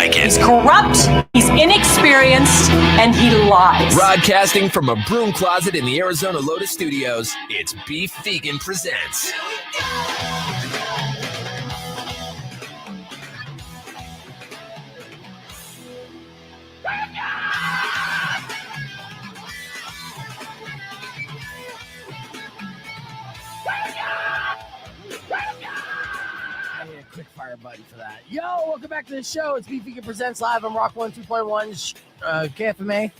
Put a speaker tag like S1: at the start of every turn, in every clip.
S1: like it.
S2: He's corrupt, he's inexperienced, and he lies.
S1: Broadcasting from a broom closet in the Arizona Lotus Studios, it's Beef Vegan Presents.
S3: Quick fire button for that. Yo, welcome back to the show. It's Beef Vegan Presents live on Rock 102.1 KFMA.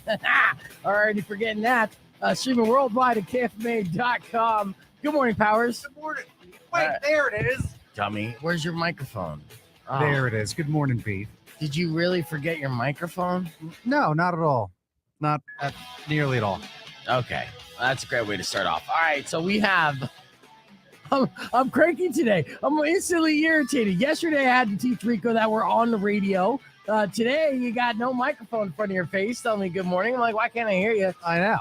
S3: Already forgetting that. Streaming worldwide at KFMA.com. Good morning, Powers.
S4: Good morning. Wait, there it is.
S3: Dummy, where's your microphone? Oh,
S4: There it is. Good morning, Beef.
S3: Did you really forget your microphone?
S4: No, not at all. Not nearly at all.
S3: Okay, that's a great way to start off. All right, so we have... I'm cranky today. I'm instantly irritated. Yesterday, I had to teach Rico that we're on the radio. Today, you got no microphone in front of your face. Tell me good morning. I'm like, why can't I hear you?
S4: I know.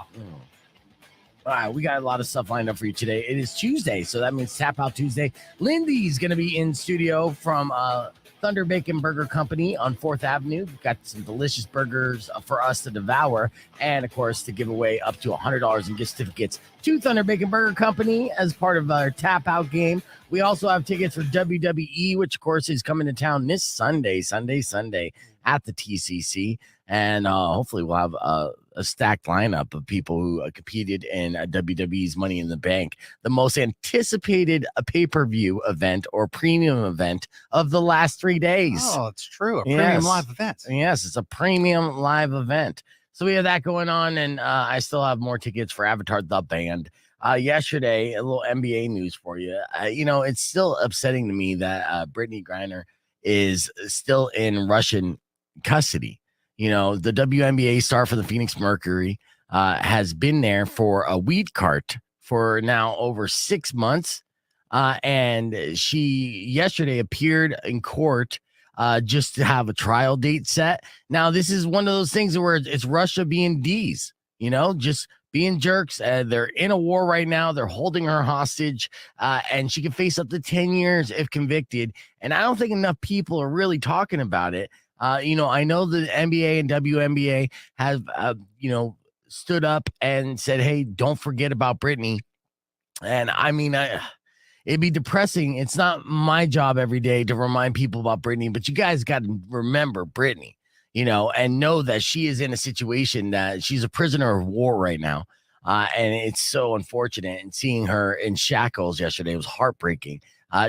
S3: All right, we got a lot of stuff lined up for you today. It is Tuesday, so that means Tap Out Tuesday. Lindy's going to be in studio from Thunder Bacon Burger Company on 4th Avenue. We've got some delicious burgers for us to devour, and, of course, to give away up to $100 in gift certificates to Thunder Bacon Burger Company as part of our Tap Out game. We also have tickets for WWE, which, of course, is coming to town this Sunday at the TCC. And hopefully we'll have a stacked lineup of people who competed in WWE's Money in the Bank, the most anticipated pay-per-view event or premium event of the last 3 days.
S4: Oh, it's true. A premium live event.
S3: Yes, it's a premium live event. So we have that going on, and I still have more tickets for Avatar the Band. Yesterday, a little NBA news for you. It's still upsetting to me that Brittany Griner is still in Russian custody. The WNBA star for the Phoenix Mercury has been there for a weed cart for now over 6 months. And she yesterday appeared in court just to have a trial date set. Now, this is one of those things where it's Russia being D's, just being jerks. They're in a war right now. They're holding her hostage, and she can face up to 10 years if convicted. And I don't think enough people are really talking about it. I know the NBA and WNBA have, stood up and said, hey, don't forget about Brittany. And it'd be depressing. It's not my job every day to remind people about Brittany, but you guys got to remember Brittany, and know that she is in a situation that she's a prisoner of war right now. And it's so unfortunate. And seeing her in shackles yesterday was heartbreaking,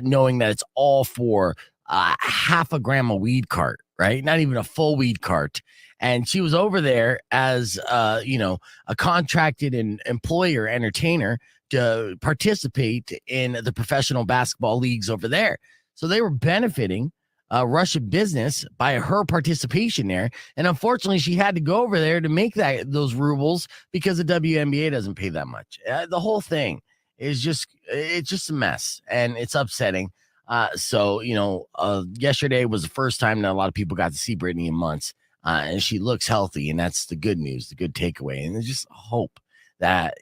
S3: knowing that it's all for half a gram of weed cart, right? Not even a full weed cart. And she was over there as, a contracted and employer entertainer to participate in the professional basketball leagues over there. So they were benefiting Russian business by her participation there. And unfortunately, she had to go over there to make those rubles because the WNBA doesn't pay that much. The whole thing is it's just a mess, and it's upsetting. Yesterday was the first time that a lot of people got to see Brittany in months, and she looks healthy, and that's the good news, the good takeaway. And I just hope that,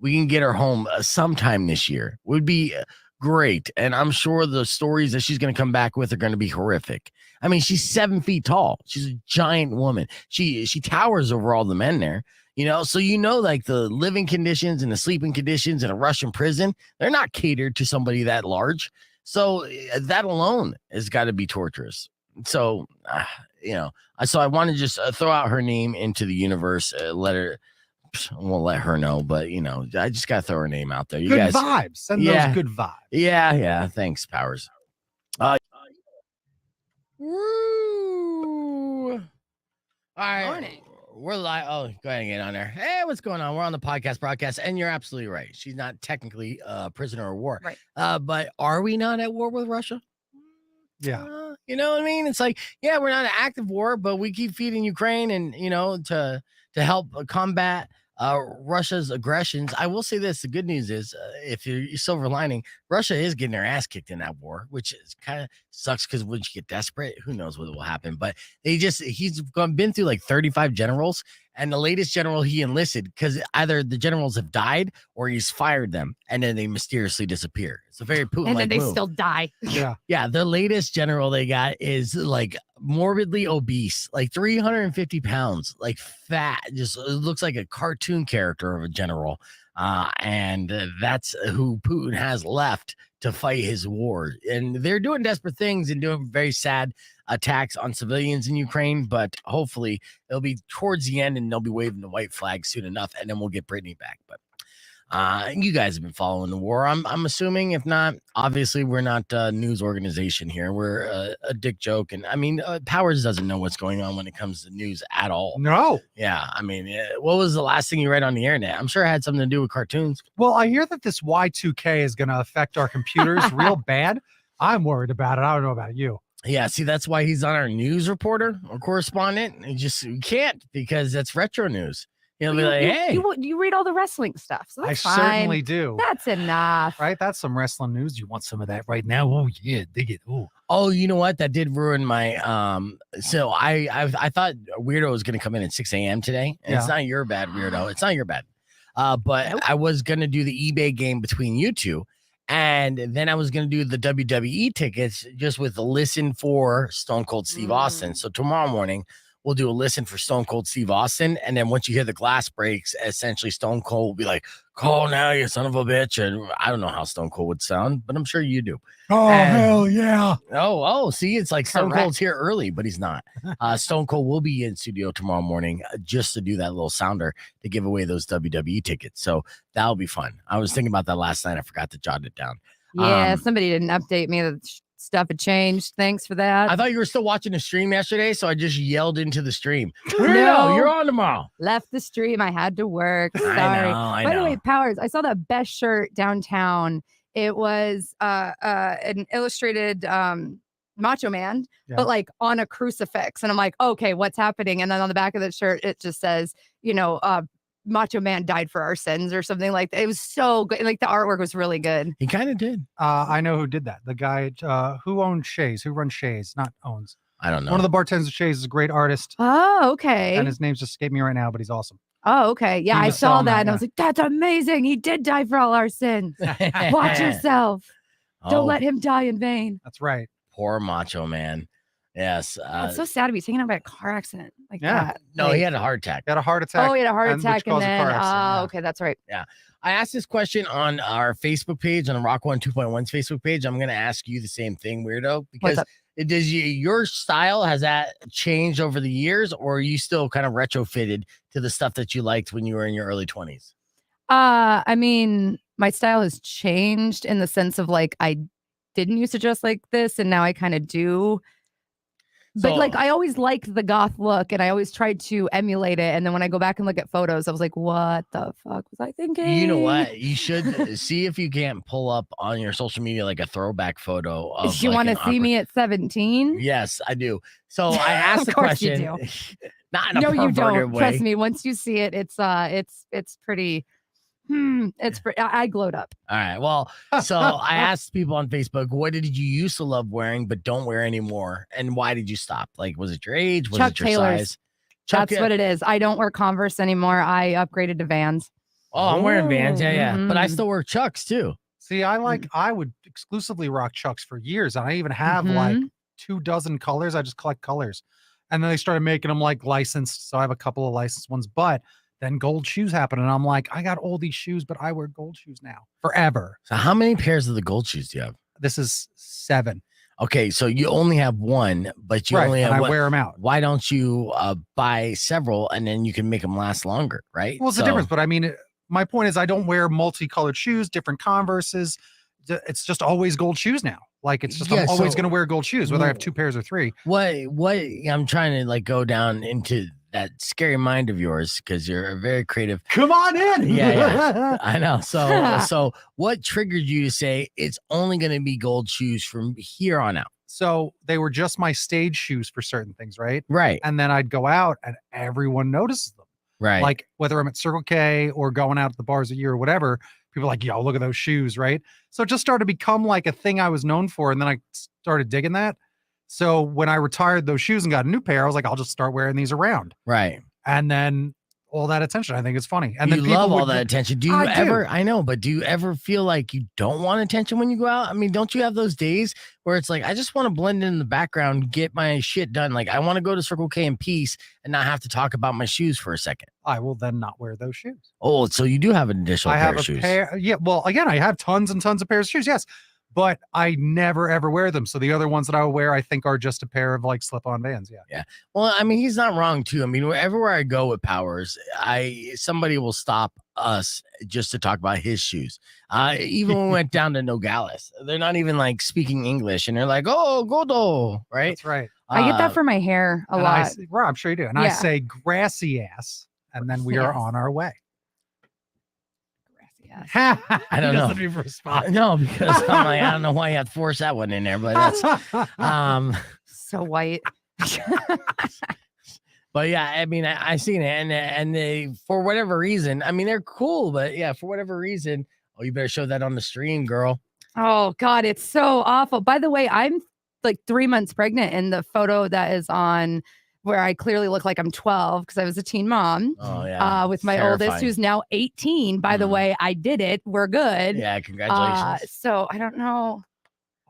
S3: we can get her home sometime this year. Would be great. And I'm sure the stories that she's going to come back with are going to be horrific. I mean, she's 7 feet tall. She's a giant woman. She towers over all the men there. So like the living conditions and the sleeping conditions in a Russian prison, they're not catered to somebody that large. So that alone has got to be torturous. So, so I want to just throw out her name into the universe, we'll let her know, but I just got to throw her name out there. You
S4: good
S3: guys,
S4: vibes. Send those good vibes.
S3: Yeah. Thanks, Powers. Woo. All right.
S2: Morning.
S3: We're live. Oh, go ahead and get on there. Hey, what's going on? We're on the broadcast, and you're absolutely right. She's not technically a prisoner of war.
S2: Right.
S3: But are we not at war with Russia?
S4: Yeah.
S3: You know what I mean? It's like, yeah, we're not an active war, but we keep feeding Ukraine and, to help combat Russia's aggressions. I will say this. The good news is, if you're silver lining, Russia is getting their ass kicked in that war, which is kind of sucks because once you get desperate, who knows what will happen. But he's been through like 35 generals, and the latest general he enlisted, because either the generals have died or he's fired them, and then they mysteriously disappear. It's a very Putin-like
S5: And then they
S3: move.
S5: still die.
S4: Yeah.
S3: Yeah, the latest general they got is like morbidly obese, like 350 pounds, like fat, just it looks like a cartoon character of a general. And that's who Putin has left to fight his war. And they're doing desperate things and doing very sad attacks on civilians in Ukraine, but hopefully it'll be towards the end and they'll be waving the white flag soon enough, and then we'll get Brittany back. But you guys have been following the war. I'm assuming. If not, obviously we're not a news organization here. We're a dick joke. And I mean, Powers doesn't know what's going on when it comes to news at all.
S4: No.
S3: Yeah. I mean, what was the last thing you read on the internet? I'm sure it had something to do with cartoons.
S4: Well, I hear that this Y2K is going to affect our computers real bad. I'm worried about it. I don't know about you.
S3: Yeah, see, that's why he's on our news reporter or correspondent. You can't, because that's retro news. He'll be like, hey.
S5: You read all the wrestling stuff. So
S4: I
S5: that's fine.
S4: certainly do.
S5: That's enough.
S4: Right? That's some wrestling news. You want some of that right now? Oh, yeah. Dig it.
S3: Oh, you know what? That did ruin my so I thought Weirdo was gonna come in at 6 a.m. today. And It's not your bad, Weirdo. It's not your bad. But
S5: Nope.
S3: I was gonna do the eBay game between you two. And then I was going to do the WWE tickets just with a listen for Stone Cold Steve Austin. So tomorrow morning, we'll do a listen for Stone Cold Steve Austin. And then once you hear the glass breaks, essentially Stone Cold will be like, call now, you son of a bitch. And I don't know how Stone Cold would sound, but I'm sure you do.
S4: Oh, hell yeah.
S3: Oh, see, it's like Stone
S5: Correct.
S3: Cold's here early, but he's not. Stone Cold will be in studio tomorrow morning just to do that little sounder to give away those WWE tickets. So that'll be fun. I was thinking about that last night. I forgot to jot it down.
S5: Yeah, somebody didn't update me that stuff had changed. Thanks for that.
S3: I thought you were still watching the stream yesterday, so I just yelled into the stream.
S5: No.
S3: No, you're on tomorrow.
S5: Left the stream. I had to work. Sorry.
S3: I
S5: By
S3: know.
S5: the way, Powers, I saw the best shirt downtown. It was an illustrated Macho Man, but like on a crucifix. And I'm like, okay, what's happening? And then on the back of the shirt, it just says, Macho Man died for our sins or something like that. It was so good. Like the artwork was really good.
S3: He kind of did.
S4: I know who did that. The guy who owns Shays, who runs Shays, not owns.
S3: I don't know.
S4: One of the bartenders at Shays is a great artist.
S5: Oh, okay.
S4: And his name's just escaped me right now, but he's awesome.
S5: Oh, okay. Yeah,
S4: He
S5: I
S4: was
S5: saw
S4: selling
S5: that
S4: that,
S5: and I was like, that's amazing. He did die for all our sins. Watch yourself. Don't let him die in vain.
S4: That's right.
S3: Poor Macho Man. Yes.
S5: It's so sad to be taken out by a car accident like
S4: Yeah.
S5: that.
S3: No,
S5: Like,
S3: he had a heart attack.
S4: He had a heart attack.
S5: Oh, he had a heart
S4: and which
S5: attack and
S4: caused a
S5: then
S4: car accident,
S5: okay, that's right.
S3: I asked this question on our Facebook page, on the Rock One 2.1's Facebook page. I'm going to ask you the same thing, Weirdo, because
S5: up?
S3: your style, has that changed over the years, or are you still kind of retrofitted to the stuff that you liked when you were in your early 20s?
S5: I mean, my style has changed in the sense of like I didn't used to dress like this and now I kind of do. But
S3: So-
S5: like I always liked the goth look and I always tried to emulate it. And then when I go back and look at photos, I was like, what the fuck was I thinking?
S3: You know what? You should see if you can't pull up on your social media like a throwback photo of.
S5: You
S3: like,
S5: want to
S3: an
S5: see
S3: awkward-
S5: me at 17?
S3: Yes, I do. So I asked the
S5: Of course you
S3: question.
S5: do.
S3: Not in a
S5: No, you
S3: perverted
S5: don't.
S3: way.
S5: Trust me. Once you see it, it's pretty. I glowed up.
S3: All right. Well, so I asked people on Facebook, what did you used to love wearing but don't wear anymore, and why did you stop? Like, was it your age? Was
S5: Chuck
S3: it your
S5: Taylor's.
S3: size?
S5: That's what it is. I don't wear Converse anymore. I upgraded to Vans.
S3: Oh, I'm wearing Vans. Yeah. But I
S5: Mhm.
S3: still wear Chucks too.
S4: See, I would exclusively rock Chucks for years. And I even have like 24 colors. I just collect colors. And then they started making them like licensed. So I have a couple of licensed ones, but then gold shoes happened. And I'm like, I got all these shoes, but I wear gold shoes now forever.
S3: So how many pairs of the gold shoes do you have?
S4: This is 7.
S3: Okay, so you only have one, but you
S4: Right.
S3: only
S4: And
S3: have
S4: I
S3: one.
S4: wear them out.
S3: Why don't you buy several and then you can make them last longer, right?
S4: Well, it's a difference, but I mean, my point is I don't wear multicolored shoes, different Converses. It's just always gold shoes now. Like it's just,
S3: Yeah,
S4: I'm always
S3: so-
S4: going to wear gold shoes, whether I have 2 pairs or 3.
S3: What I'm trying to like go down into that scary mind of yours because you're a very creative.
S4: Come on in.
S3: Yeah. I know. So what triggered you to say it's only going to be gold shoes from here on out?
S4: So they were just my stage shoes for certain things, right?
S3: Right.
S4: And then I'd go out and everyone notices them.
S3: Right.
S4: Like whether I'm at Circle K or going out at the bars a year or whatever, people are like, yo, look at those shoes, right? So it just started to become like a thing I was known for. And then I started digging that. So when I retired those shoes and got a new pair, I was like, I'll just start wearing these around.
S3: Right.
S4: And then all that attention, I think it's funny. And
S3: you
S4: then people
S3: love all that attention. Do you ever,
S4: do.
S3: I know, but do you ever feel like you don't want attention when you go out? I mean, don't you have those days where it's like, I just want to blend in the background, get my shit done. Like I want to go to Circle K in peace and not have to talk about my shoes for a second.
S4: I will then not wear those shoes.
S3: Oh, so you do have an additional pair of shoes.
S4: Yeah. Well, again, I have tons and tons of pairs of shoes. Yes. But I never ever wear them. So the other ones that I will wear, I think, are just a pair of like slip-on Vans. Yeah.
S3: Yeah. Well, I mean, he's not wrong too. I mean, everywhere I go with Powers, somebody will stop us just to talk about his shoes. Even when we went down to Nogales, they're not even like speaking English, and they're like, "Oh, Godo," right?
S4: That's right.
S5: I get that for my hair a lot.
S4: Well, I'm sure you do. And I say grassy ass, and then we are on our way.
S3: I don't know. No, because I'm like, I don't know why you have to force that one in there, but that's
S5: so white.
S3: But yeah, I mean, I seen it, and they, for whatever reason, I mean, they're cool, but yeah, for whatever reason, oh, you better show that on the stream, girl.
S5: Oh God, it's so awful. By the way, I'm like 3 months pregnant in the photo that is on where I clearly look like I'm 12 because I was a teen mom.
S3: Oh yeah.
S5: With my oldest, who's now 18. By the way, I did it. We're good.
S3: Yeah, congratulations.
S5: So I don't know.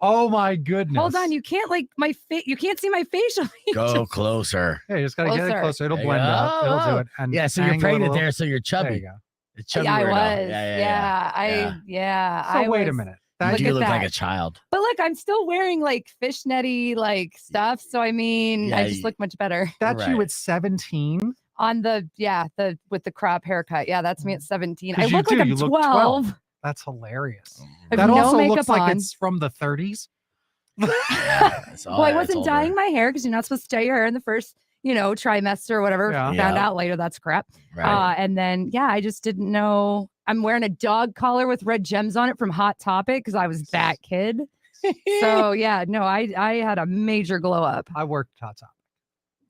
S4: Oh my goodness.
S5: Hold on, you can't like my face. You can't see my facial.
S3: Go closer.
S4: Hey, you just gotta get it closer. It'll blend up. It'll do it. And
S3: yeah, so you're pregnant there, so you're chubby.
S4: There you go.
S3: It's chubby.
S5: Yeah, I was.
S3: Yeah.
S5: I
S4: wait a minute.
S3: You look like a child.
S5: But look, I'm still wearing like fishnetty like stuff. So I mean, I just look much better.
S4: That's you at 17
S5: on the with the crop haircut. Yeah, that's me at 17. I look like I'm 12.
S4: Look 12. That's hilarious.
S5: That
S4: no also
S5: makeup
S4: looks like it's from the 30s.
S5: Well, I wasn't dyeing my hair because you're not supposed to dye your hair in the first, trimester or whatever. Yeah. Found out later that's crap.
S3: Right.
S5: And then I just didn't know. I'm wearing a dog collar with red gems on it from Hot Topic because I was that kid. So I had a major glow up.
S4: I worked Hot Topic.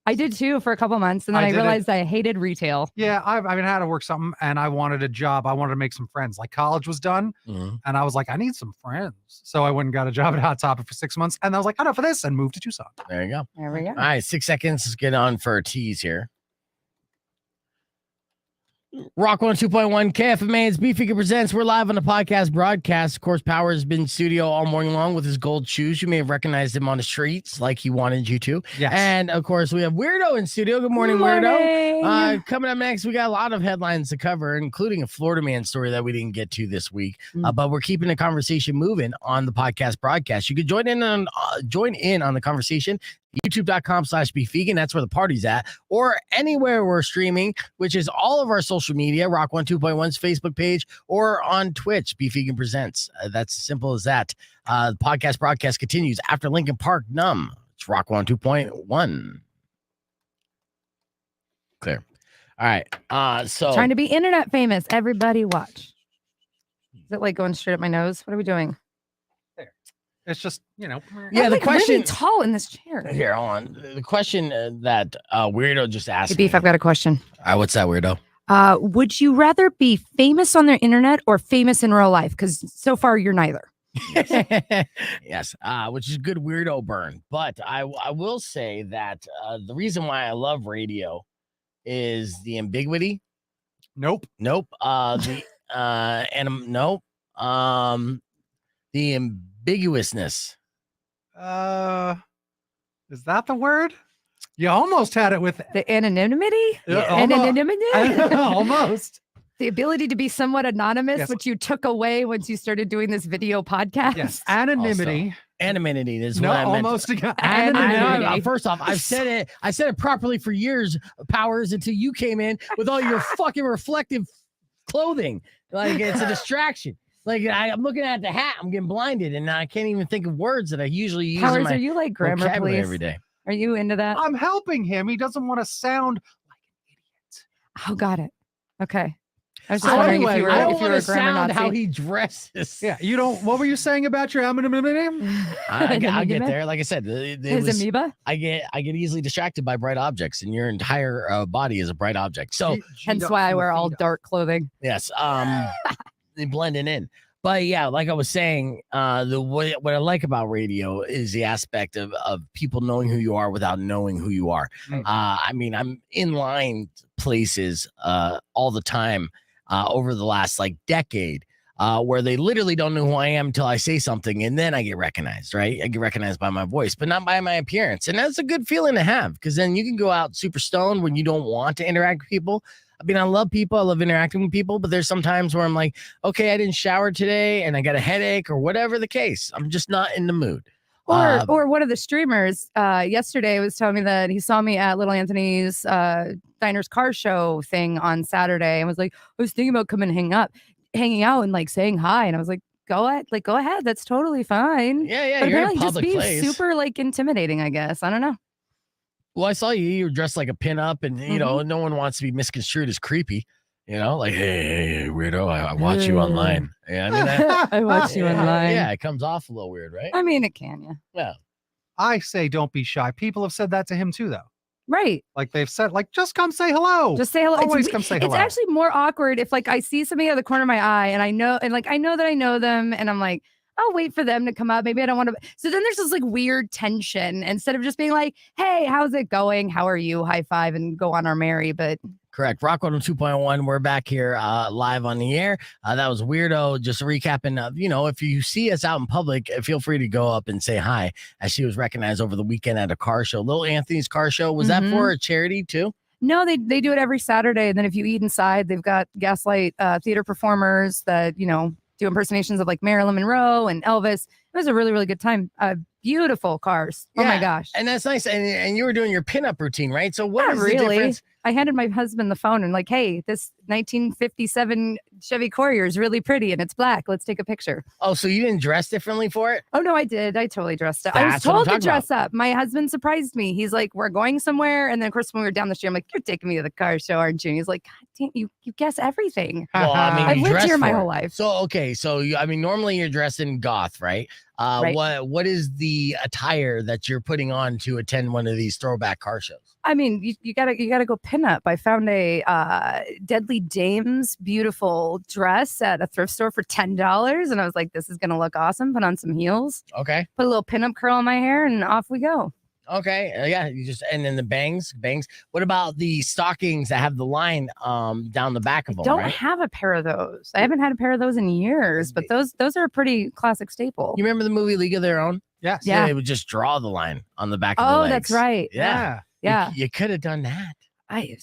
S5: I did too for a couple months, and then I realized I hated retail.
S4: Yeah, I had to work something, and I wanted a job. I wanted to make some friends. Like college was done, and I was like, I need some friends. So I went and got a job at Hot Topic for 6 months, and I was like, enough of this, and moved to Tucson.
S3: There you go.
S5: There we go. All
S3: right, 6 seconds. Let's get on for a tease here. Rock 102.1 KFMA, it's B-Figure Presents. We're live on the podcast broadcast. Of course, Power has been in studio all morning long with his gold shoes. You may have recognized him on the streets like he wanted you to.
S4: Yes.
S3: And of course, we have Weirdo in studio. Good morning, Weirdo. Coming up next, we got a lot of headlines to cover, including a Florida man story that we didn't get to this week. But we're keeping the conversation moving on the podcast broadcast. You can join in on the conversation. YouTube.com/BeFegan. That's where the party's at, or anywhere we're streaming, which is all of our social media, Rock 102.1's Facebook page, or on Twitch, BeFegan Presents. That's as simple as that. The podcast broadcast continues after Lincoln Park Numb. It's Rock 102.1. Clear. All right. So
S5: trying to be internet famous. Everybody watch. Is it like going straight up my nose? What are we doing?
S4: It's just,
S3: Yeah,
S5: I'm
S3: the
S5: like
S3: question.
S5: really tall in this chair.
S3: Here, hold on. The question that Weirdo just asked.
S5: Hey, Beef, I've got a question.
S3: All right, what's that, Weirdo?
S5: Would you rather be famous on the internet or famous in real life? Because so far you're neither.
S3: Yes, which is a good Weirdo burn. But I will say that the reason why I love radio is the ambiguity.
S4: Nope.
S3: The ambiguousness.
S4: Is that the word? You almost had it with
S5: the anonymity.
S4: Anonymity. Almost.
S5: The ability to be somewhat anonymous, which you took away once you started doing this video podcast.
S4: Yes, anonymity.
S3: Anonymity is what I meant.
S4: Almost
S3: anonymity. First off, I said it properly for years, Powers, until you came in with all your fucking reflective clothing. Like it's a distraction. Like I'm looking at the hat, I'm getting blinded, and I can't even think of words that I usually use.
S5: Powers,
S3: in my
S5: are you like grammar, please?
S3: Every day.
S5: Are you into that?
S4: I'm helping him. He doesn't want to sound like an idiot.
S5: Oh, got it. Okay. I was
S3: So
S5: just wondering
S3: anyway,
S5: if you were,
S3: I don't
S5: if you
S3: want
S5: were a
S3: to
S5: grammar
S3: sound
S5: Nazi.
S3: how he dresses.
S4: Yeah, you don't. What were you saying about your anonymity?
S3: I'll get there. Like I said,
S5: His amoeba.
S3: I get easily distracted by bright objects, and your entire body is a bright object. So
S5: Hence why I wear all dark clothing.
S3: yes. blending in. But yeah, like I was saying, what I like about radio is the aspect of people knowing who you are without knowing who you are. I mean, I'm in line places all the time over the last like decade. Where they literally don't know who I am until I say something, and then I get recognized, right? I get recognized by my voice, but not by my appearance. And that's a good feeling to have, because then you can go out super stoned when you don't want to interact with people. I mean, I love people. I love interacting with people, but there's some times where I'm like, okay, I didn't shower today and I got a headache or whatever the case. I'm just not in the mood.
S5: Or one of the streamers yesterday was telling me that he saw me at Little Anthony's Diner's car show thing on Saturday and was like, I was thinking about coming hanging out and like saying hi, and I was like, go ahead, that's totally fine.
S3: Yeah,
S5: but
S3: you're in a
S5: apparently just
S3: public
S5: being
S3: place.
S5: super like intimidating, I guess. I don't know.
S3: Well, I saw you were dressed like a pinup, and you know, no one wants to be misconstrued as creepy. You know, like, hey, weirdo, I watch you online. Yeah, I mean,
S5: I watch you online.
S3: Yeah, it comes off a little weird, right?
S5: I mean, it can, yeah.
S3: Yeah.
S4: I say don't be shy. People have said that to him too, though.
S5: Right.
S4: Like they've said, like, just come say hello.
S5: Just say hello.
S4: Always come say hello.
S5: It's actually more awkward if like I see somebody out of the corner of my eye and I know that I know them, and I'm like, I'll wait for them to come up. Maybe I don't want to. So then there's this like weird tension instead of just being like, hey, how's it going? How are you? High five and go on our merry. But
S3: correct. Rock 102.1. We're back here live on the air. That was Weirdo. Just recapping, you know, if you see us out in public, feel free to go up and say hi, as she was recognized over the weekend at a car show. Little Anthony's car show. Was that for a charity too?
S5: No, they do it every Saturday. And then if you eat inside, they've got Gaslight theater performers that, you know, do impersonations of like Marilyn Monroe and Elvis. It was a really, really good time. Beautiful cars. Oh my gosh.
S3: And that's nice. And you were doing your pinup routine, right? So what is the
S5: really.
S3: difference?
S5: I handed my husband the phone and like, hey, this 1957 Chevy Courier is really pretty and it's black. Let's take a picture.
S3: Oh, so you didn't dress differently for it?
S5: Oh, no, I did. I totally dressed up. I was told to dress up. My husband surprised me. He's like, we're going somewhere. And then, of course, when we were down the street, I'm like, you're taking me to the car show, aren't you? And he's like, God damn, you guess everything.
S3: Well, I mean,
S5: I've lived here my whole life.
S3: So, okay. So, I mean, normally you're dressed in goth, right?
S5: Right.
S3: What is the attire that you're putting on to attend one of these throwback car shows?
S5: I mean, you gotta go pin up. I found a Deadly Dames beautiful dress at a thrift store for $10, and I was like, this is gonna look awesome. Put on some heels.
S3: Okay.
S5: Put a little pinup curl in my hair, and off we go.
S3: Okay. Yeah. You just, and then the bangs. What about the stockings that have the line down the back of them?
S5: Don't have a pair of those. I haven't had a pair of those in years, but those are a pretty classic staple.
S3: You remember the movie League of Their Own?
S4: Yes.
S3: Yeah. They would just draw the line on the back of the legs.
S5: Oh, that's right.
S3: Yeah.
S5: Yeah.
S3: You could have done that.
S5: I'm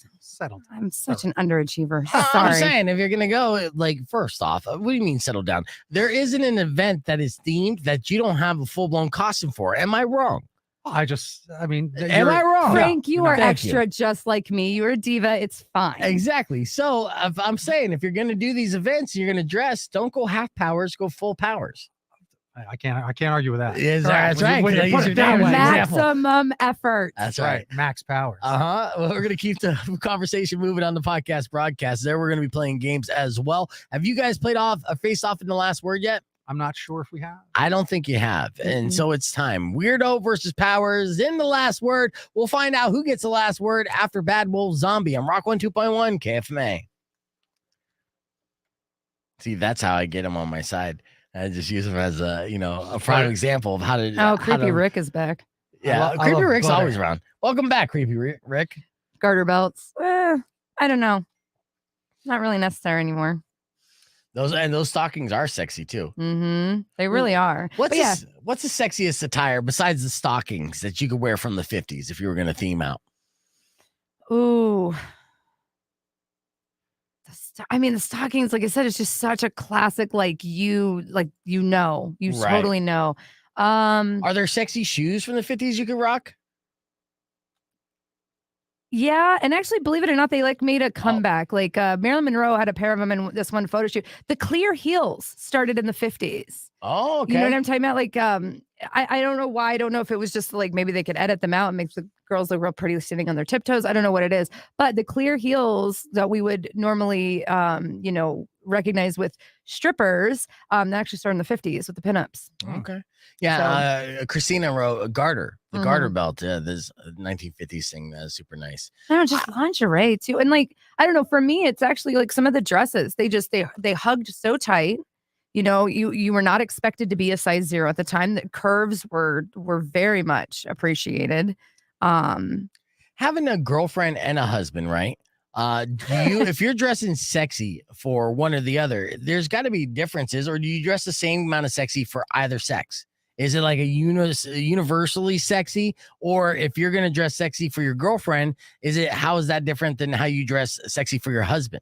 S5: such an underachiever.
S3: I'm
S5: Sorry.
S3: saying, if you're gonna go, like, first off, what do you mean settle down? There isn't an event that is themed that you don't have a full blown costume for. Am I wrong?
S4: Am
S3: I wrong?
S5: Frank, you are
S3: Thank
S5: extra just like me. You're a diva. It's fine.
S3: Exactly. So I'm saying, if you're going to do these events, you're going to dress, don't go half powers, go full powers.
S4: I can't argue with that.
S3: That's right.
S4: When you put it that way.
S5: Maximum effort.
S3: That's right.
S4: Max powers.
S3: Well, we're going to keep the conversation moving on the podcast broadcast. There, we're going to be playing games as well. Have you guys played off a face off in the last word yet?
S4: I'm not sure if we have.
S3: I don't think you have. And so it's time. Weirdo versus Powers in the last word. We'll find out who gets the last word after Bad Wolf Zombie on Rock 102.1 KFMA. See, that's how I get him on my side. I just use him as a prime example of how to.
S5: Creepy Rick is back.
S3: Yeah, Creepy Rick's always around. Welcome back, Creepy Rick.
S5: Garter belts. I don't know. Not really necessary anymore.
S3: Those stockings are sexy too.
S5: Mm-hmm. They really are.
S3: What's the sexiest attire besides the stockings that you could wear from the 50s if you were going to theme out?
S5: Ooh. The stockings, like I said, it's just such a classic, totally know.
S3: Are there sexy shoes from the 50s you could rock?
S5: Yeah, and actually, believe it or not, they made a comeback. Marilyn Monroe had a pair of them in this one photo shoot. The clear heels started in the 50s.
S3: Oh, okay.
S5: You know what I'm talking about? I don't know why. I don't know if it was just maybe they could edit them out and make the girls look real pretty standing on their tiptoes. I don't know what it is. But the clear heels that we would normally, recognized with strippers. That actually started in the 50s with the pinups.
S3: Okay. Yeah. Christina wrote Garter, the Garter belt. This 1950s thing. Super nice.
S5: No, just lingerie too. And like, I don't know, for me, it's actually like some of the dresses, they hugged so tight. You know, you were not expected to be a size 0 at the time. The curves were very much appreciated.
S3: Having a girlfriend and a husband, right? If you're dressing sexy for one or the other, there's got to be differences, or do you dress the same amount of sexy for either sex? Is it like a universally sexy, or if you're gonna dress sexy for your girlfriend, how is that different than how you dress sexy for your husband?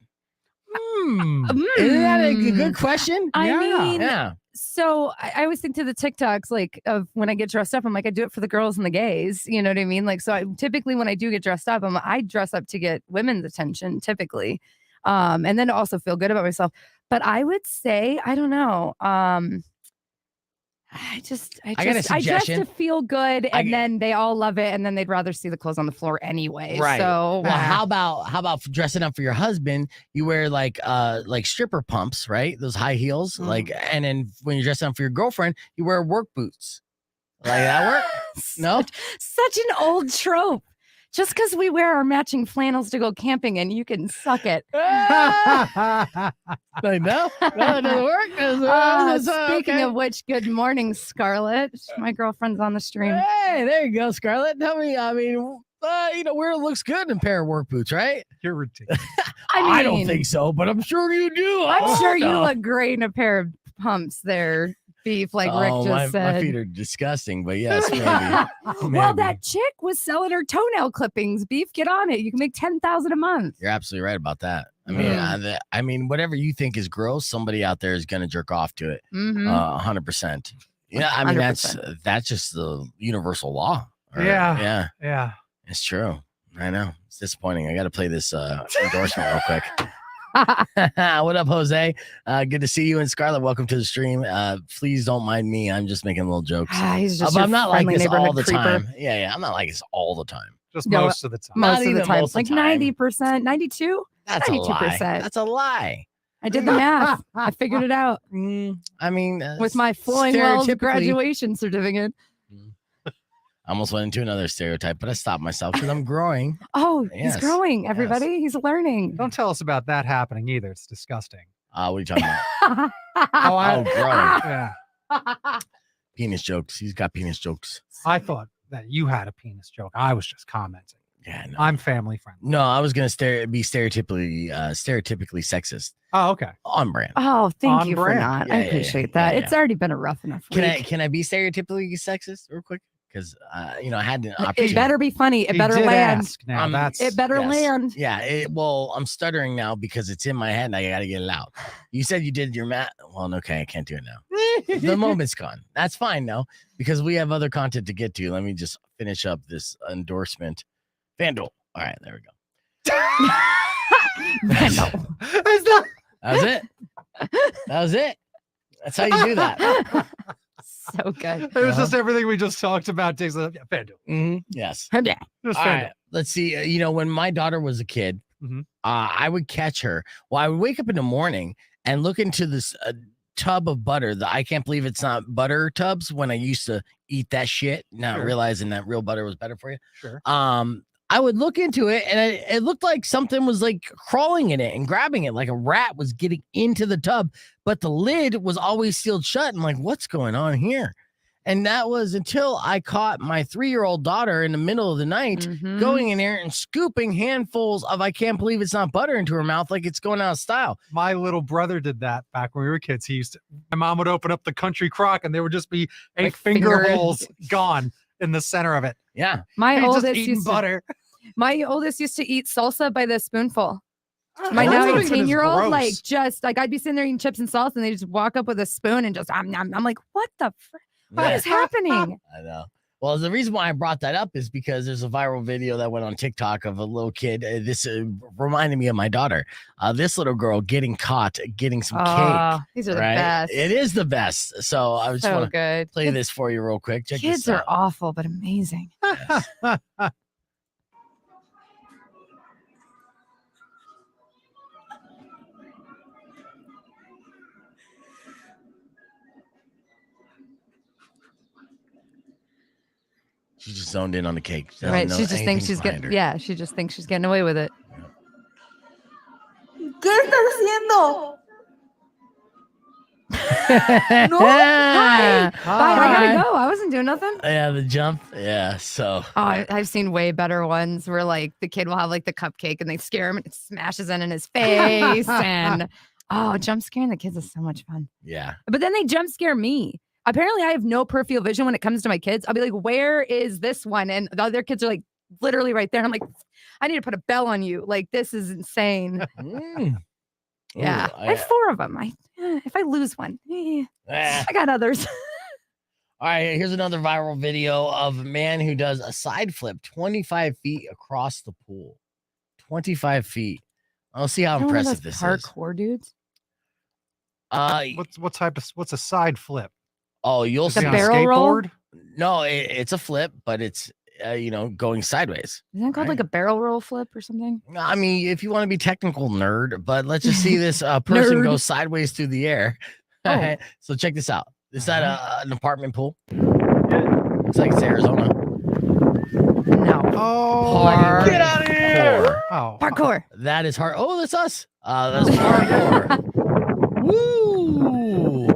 S3: Isn't that a good question?
S5: I mean,
S3: yeah.
S5: So I always think to the TikToks, like, of when I get dressed up, I'm like, I do it for the girls and the gays. You know what I mean? Like, so typically when I do get dressed up, I dress up to get women's attention typically. And then to also feel good about myself. But I would say, I don't know. I
S3: got a
S5: dress
S3: suggestion.
S5: to feel good, and then they all love it, and then they'd rather see the clothes on the floor anyway.
S3: Right.
S5: So
S3: well, how about dressing up for your husband? You wear like stripper pumps, right? Those high heels, and then when you're dressing up for your girlfriend, you wear work boots. Like that work? No,
S5: such an old trope. Just because we wear our matching flannels to go camping and you can suck it.
S3: Like, no, it doesn't work.
S5: Speaking of which, good morning, Scarlett. My girlfriend's on the stream.
S3: Hey, there you go, Scarlett. Tell me, I mean, where it looks good in a pair of work boots, right?
S4: You're ridiculous.
S3: I don't think so, but I'm sure you do.
S5: I'm sure you look great in a pair of pumps there. Beef, like Rick just said.
S3: My feet are disgusting, but yes, maybe.
S5: Well, that chick was selling her toenail clippings. Beef, get on it. You can make $10,000 a month.
S3: You're absolutely right about that. I mean, whatever you think is gross, somebody out there is going to jerk off to it. 100%. Yeah, I mean 100%. That's just the universal law.
S4: Yeah.
S3: It's true. I know. It's disappointing. I got to play this endorsement real quick. What up, Jose? Good to see you. And Scarlett, welcome to the stream. Please don't mind me. I'm just making little jokes.
S5: He's just
S3: I'm not like this all the
S5: creeper.
S3: time. Yeah. I'm not like this all the time.
S4: Just most of the time.
S5: Most of the time. Like 90%, 92?
S3: That's 92%. A lie. That's a lie.
S5: I did the math. I figured it out.
S3: I mean,
S5: with my Flowing Wells graduation certificate.
S3: I almost went into another stereotype, but I stopped myself because I'm growing.
S5: Oh, yes. He's growing, everybody. Yes. He's learning.
S4: Don't tell us about that happening either. It's disgusting.
S3: What are you talking about? Growing. Yeah. Penis jokes. He's got penis jokes.
S4: I thought that you had a penis joke. I was just commenting.
S3: Yeah, no.
S4: I'm family friendly.
S3: No, I was going to be stereotypically sexist.
S4: Oh, okay.
S3: On brand.
S5: Oh, thank you for not. I appreciate that. It's already been a rough enough week.
S3: Can I be stereotypically sexist real quick? Because I had an opportunity.
S5: It better be funny. It better land. It better land.
S3: Yeah. Well, I'm stuttering now because it's in my head and I got to get it out. You said you did your math. Well, okay, I can't do it now. The moment's gone. That's fine now because we have other content to get to. Let me just finish up this endorsement. FanDuel. All right, there we go.
S5: FanDuel.
S3: That was it. That was it. That's how you do that.
S5: So good.
S4: It was just everything we just talked about. Takes FanDuel.
S3: Yes.
S5: Yeah.
S3: All right. Let's see. When my daughter was a kid, I would catch her. Well, I would wake up in the morning and look into this tub of butter. I can't believe it's not butter tubs when I used to eat that shit, not realizing that real butter was better for you.
S4: Sure.
S3: I would look into it and it looked like something was like crawling in it and grabbing it, like a rat was getting into the tub, but the lid was always sealed shut. I'm like, what's going on here? And that was until I caught my 3-year-old daughter in the middle of the night going in there and scooping handfuls of I can't believe it's not butter into her mouth like it's going out of style.
S4: My little brother did that back when we were kids. My mom would open up the country crock and there would just be like finger holes gone in the center of it.
S3: Yeah.
S5: My oldest used to eat salsa by the spoonful. My now 18-year-old, I'd be sitting there eating chips and salsa and they just walk up with a spoon and just, I'm like, what the frick? What is happening?
S3: I know. Well, the reason why I brought that up is because there's a viral video that went on TikTok of a little kid. This reminded me of my daughter. This little girl getting caught getting some cake.
S5: These are the best.
S3: It is the best. So I just want to play this for you real quick. Check
S5: kids
S3: this out.
S5: are awful, but amazing.
S3: Yes. She's just zoned in on the cake. She doesn't
S5: Right.
S3: know
S5: She just thinks
S3: anything's
S5: she's
S3: behind
S5: getting.
S3: her.
S5: Yeah. She just thinks she's getting away with it.
S6: ¿Qué estás haciendo?
S5: No. Hi. Bye. I
S3: Hi.
S5: gotta go. I wasn't doing nothing.
S3: Yeah, the jump. Yeah, so.
S5: Oh, I've seen way better ones where like the kid will have like the cupcake and they scare him and it smashes in his face and jump scaring the kids is so much fun.
S3: Yeah.
S5: But then they jump scare me. Apparently, I have no peripheral vision when it comes to my kids. I'll be like, "Where is this one?" And the other kids are like literally right there. And I'm like, "I need to put a bell on you. Like this is insane." Yeah,
S3: Ooh,
S5: I have 4 of them. If I lose one, I got others.
S3: All right, here's another viral video of a man who does a side flip 25 feet across the pool. 25 feet. I'll see how impressive this is.
S5: Parkour dudes.
S4: What's a side flip?
S3: Oh, you'll
S4: Is
S3: see.
S4: he on a
S5: barrel roll?
S4: skateboard?
S3: No, it's a flip, but it's going sideways.
S5: Isn't that called like a barrel roll flip or something?
S3: I mean, if you want to be technical, nerd, but let's just see this person
S5: Nerd.
S3: go sideways through the air.
S5: Oh.
S3: So check this out. Is that an apartment pool? Looks like it's Arizona.
S5: No.
S4: Oh,
S3: Get out of here!
S4: Oh,
S5: Parkour.
S3: That is hard. Oh, that's us. That's parkour. Woo!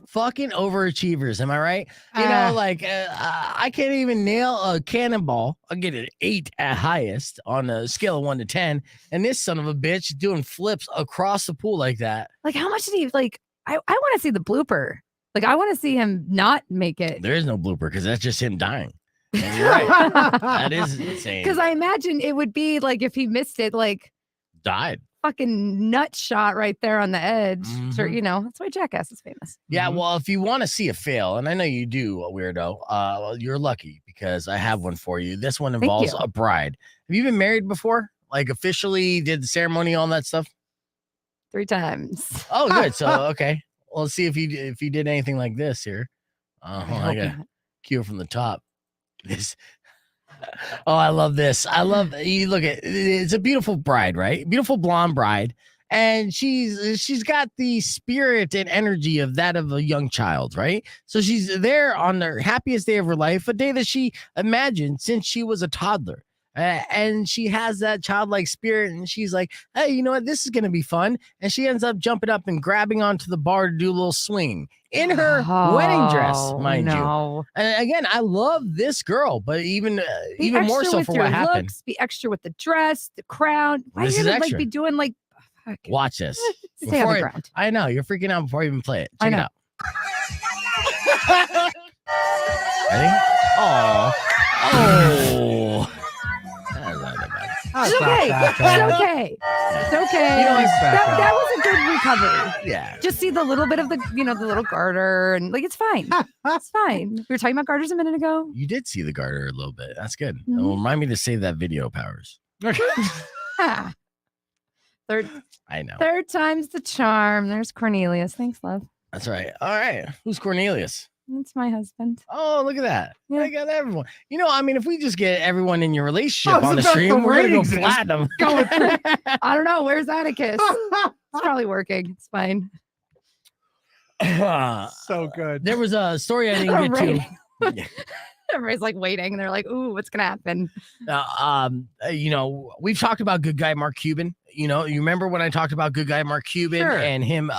S3: Fucking overachievers. Am I right? You know, like I can't even nail a cannonball. I'll get an 8 at highest on a scale of 1 to 10. And this son of a bitch doing flips across the pool like that.
S5: Like, how much did he like? I want to see the blooper. Like, I want to see him not make it.
S3: There is no blooper because that's just him dying. And you're right. That is insane.
S5: Because I imagine it would be like if he missed it, like
S3: Died.
S5: fucking nut shot right there on the edge. Sure,
S3: Mhm.
S5: that's why Jackass is famous.
S3: Yeah,
S4: Mhm.
S3: well, if you want to see a fail, and I know you do, a weirdo, you're lucky because I have one for you. This one involves
S5: you.
S3: a bride. Have you been married before? Like officially did the ceremony, all that stuff?
S5: 3 times.
S3: Oh, good. So okay. Well, let's see if you did anything like this here. Hold on, I got cue it from the top. This. Oh, I love this. I love you. Look at it's a beautiful bride, right? Beautiful blonde bride, and she's got the spirit and energy of that of a young child, right? So she's there on the happiest day of her life, a day that she imagined since she was a toddler. And she has that childlike spirit, and she's like, hey, you know what? This is going to be fun. And she ends up jumping up and grabbing onto the bar to do a little swing in her wedding dress, mind you. And again, I love this girl, but even more so for what happened.
S5: Looks, be extra with the dress, the crown. Why
S3: This
S5: are
S3: is
S5: you gonna,
S3: extra.
S5: be doing like?
S3: Watch this.
S5: Stay on the ground.
S3: I know you're freaking out before you even play it.
S5: I
S3: Check it
S5: know.
S3: out. Ready? Oh.
S5: It's okay. It's okay. It's okay.
S3: You know, it's
S5: that was a good recovery.
S3: Yeah.
S5: Just see the little bit of the little garter and like it's fine. It's fine. We were talking about garters a minute ago.
S3: You did see the garter a little bit. That's good.
S5: Mhm.
S3: It'll remind me to save that video, Powers.
S5: Ah. Third
S3: I know.
S5: time's the charm. There's Cornelius. Thanks, love.
S3: That's right. All right. Who's Cornelius?
S5: That's my husband.
S3: Oh, look at that.
S5: Yeah.
S3: I got everyone. You know, I mean, if we just get everyone in your relationship
S4: Oh,
S3: on the
S4: it's about
S3: stream,
S4: the
S3: we're going to go
S4: ratings.
S3: platinum.
S5: I don't know. Where's Atticus? It's probably working. It's fine.
S4: So good.
S3: There was a story I didn't get to.
S5: Right. Everybody's like waiting and they're like, ooh, what's gonna happen?
S3: You know, we've talked about good guy Mark Cuban. You know, you remember when I talked about good guy Mark Cuban
S4: Sure.
S3: and him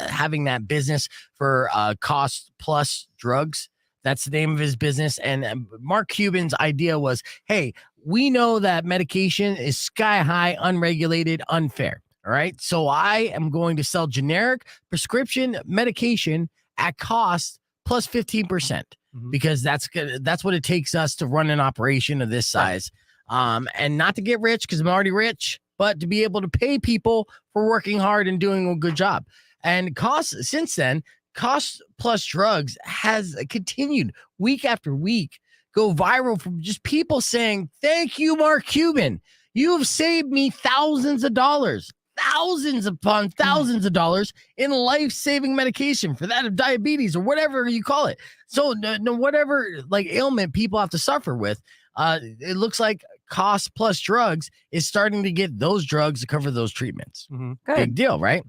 S3: having that business for cost plus drugs. That's the name of his business. And Mark Cuban's idea was, hey, we know that medication is sky high, unregulated, unfair. All right. So I am going to sell generic prescription medication at cost plus 15%. Because that's good. That's what it takes us to run an operation of this size. And not to get rich because I'm already rich, but to be able to pay people for working hard and doing a good job. And since then, cost plus drugs has continued week after week, go viral from just people saying, thank you, Mark Cuban. You have saved me thousands of dollars. Thousands upon thousands of dollars in life-saving medication for that of diabetes or whatever you call it. So no whatever like ailment people have to suffer with, it looks like cost plus drugs is starting to get those drugs to cover those treatments.
S4: Mhm.
S3: Big deal, right?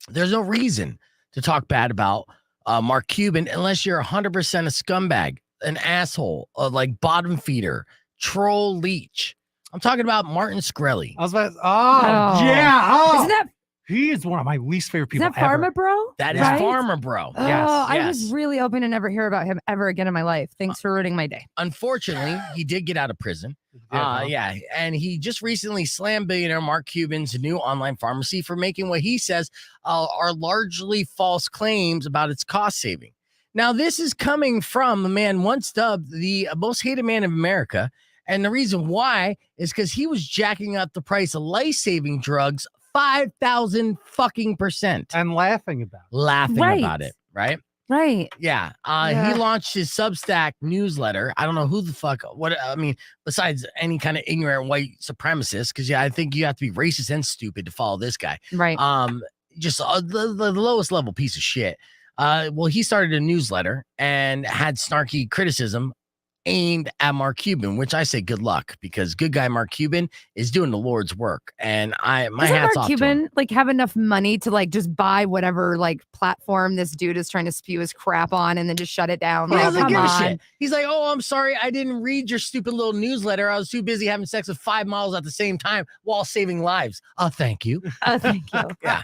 S3: There's no reason to talk bad about Mark Cuban unless you're 100% a scumbag. an asshole, like bottom feeder, troll leech. I'm talking about Martin Shkreli.
S4: I was about yeah. Oh,
S5: Isn't that
S4: he is one of my least favorite
S5: is
S4: people
S5: that Pharma
S4: ever.
S5: Bro?
S3: That is
S5: Right?
S3: Farmer Bro.
S5: Oh,
S4: Yes,
S5: I was really hoping to never hear about him ever again in my life. Thanks for ruining my day.
S3: Unfortunately, he did get out of prison. Yeah, and he just recently slammed billionaire Mark Cuban's new online pharmacy for making what he says are largely false claims about its cost saving. Now, this is coming from a man once dubbed the most hated man in America, and the reason why is because he was jacking up the price of life-saving drugs 5,000 fucking %.
S4: And laughing about
S3: About it, right?
S5: Right.
S3: Yeah.
S5: Yeah.
S3: He launched his Substack newsletter. I don't know who the fuck, besides any kind of ignorant white supremacist, because I think you have to be racist and stupid to follow this guy.
S5: Right.
S3: Just the lowest level piece of shit. Well, he started a newsletter and had snarky criticism aimed at Mark Cuban, which I say good luck, because good guy Mark Cuban is doing the Lord's work, and my
S5: Doesn't
S3: hat's
S5: Mark
S3: off to him.
S5: Cuban like have enough money to like just buy whatever like platform this dude is trying to spew his crap on and then just shut it down?
S3: He
S5: Like,
S3: doesn't
S5: come
S3: give a
S5: on.
S3: shit. He's like, oh, I'm sorry, I didn't read your stupid little newsletter. I was too busy having sex with 5 models at the same time while saving lives. Oh, thank you.
S5: Thank you.
S3: Yeah.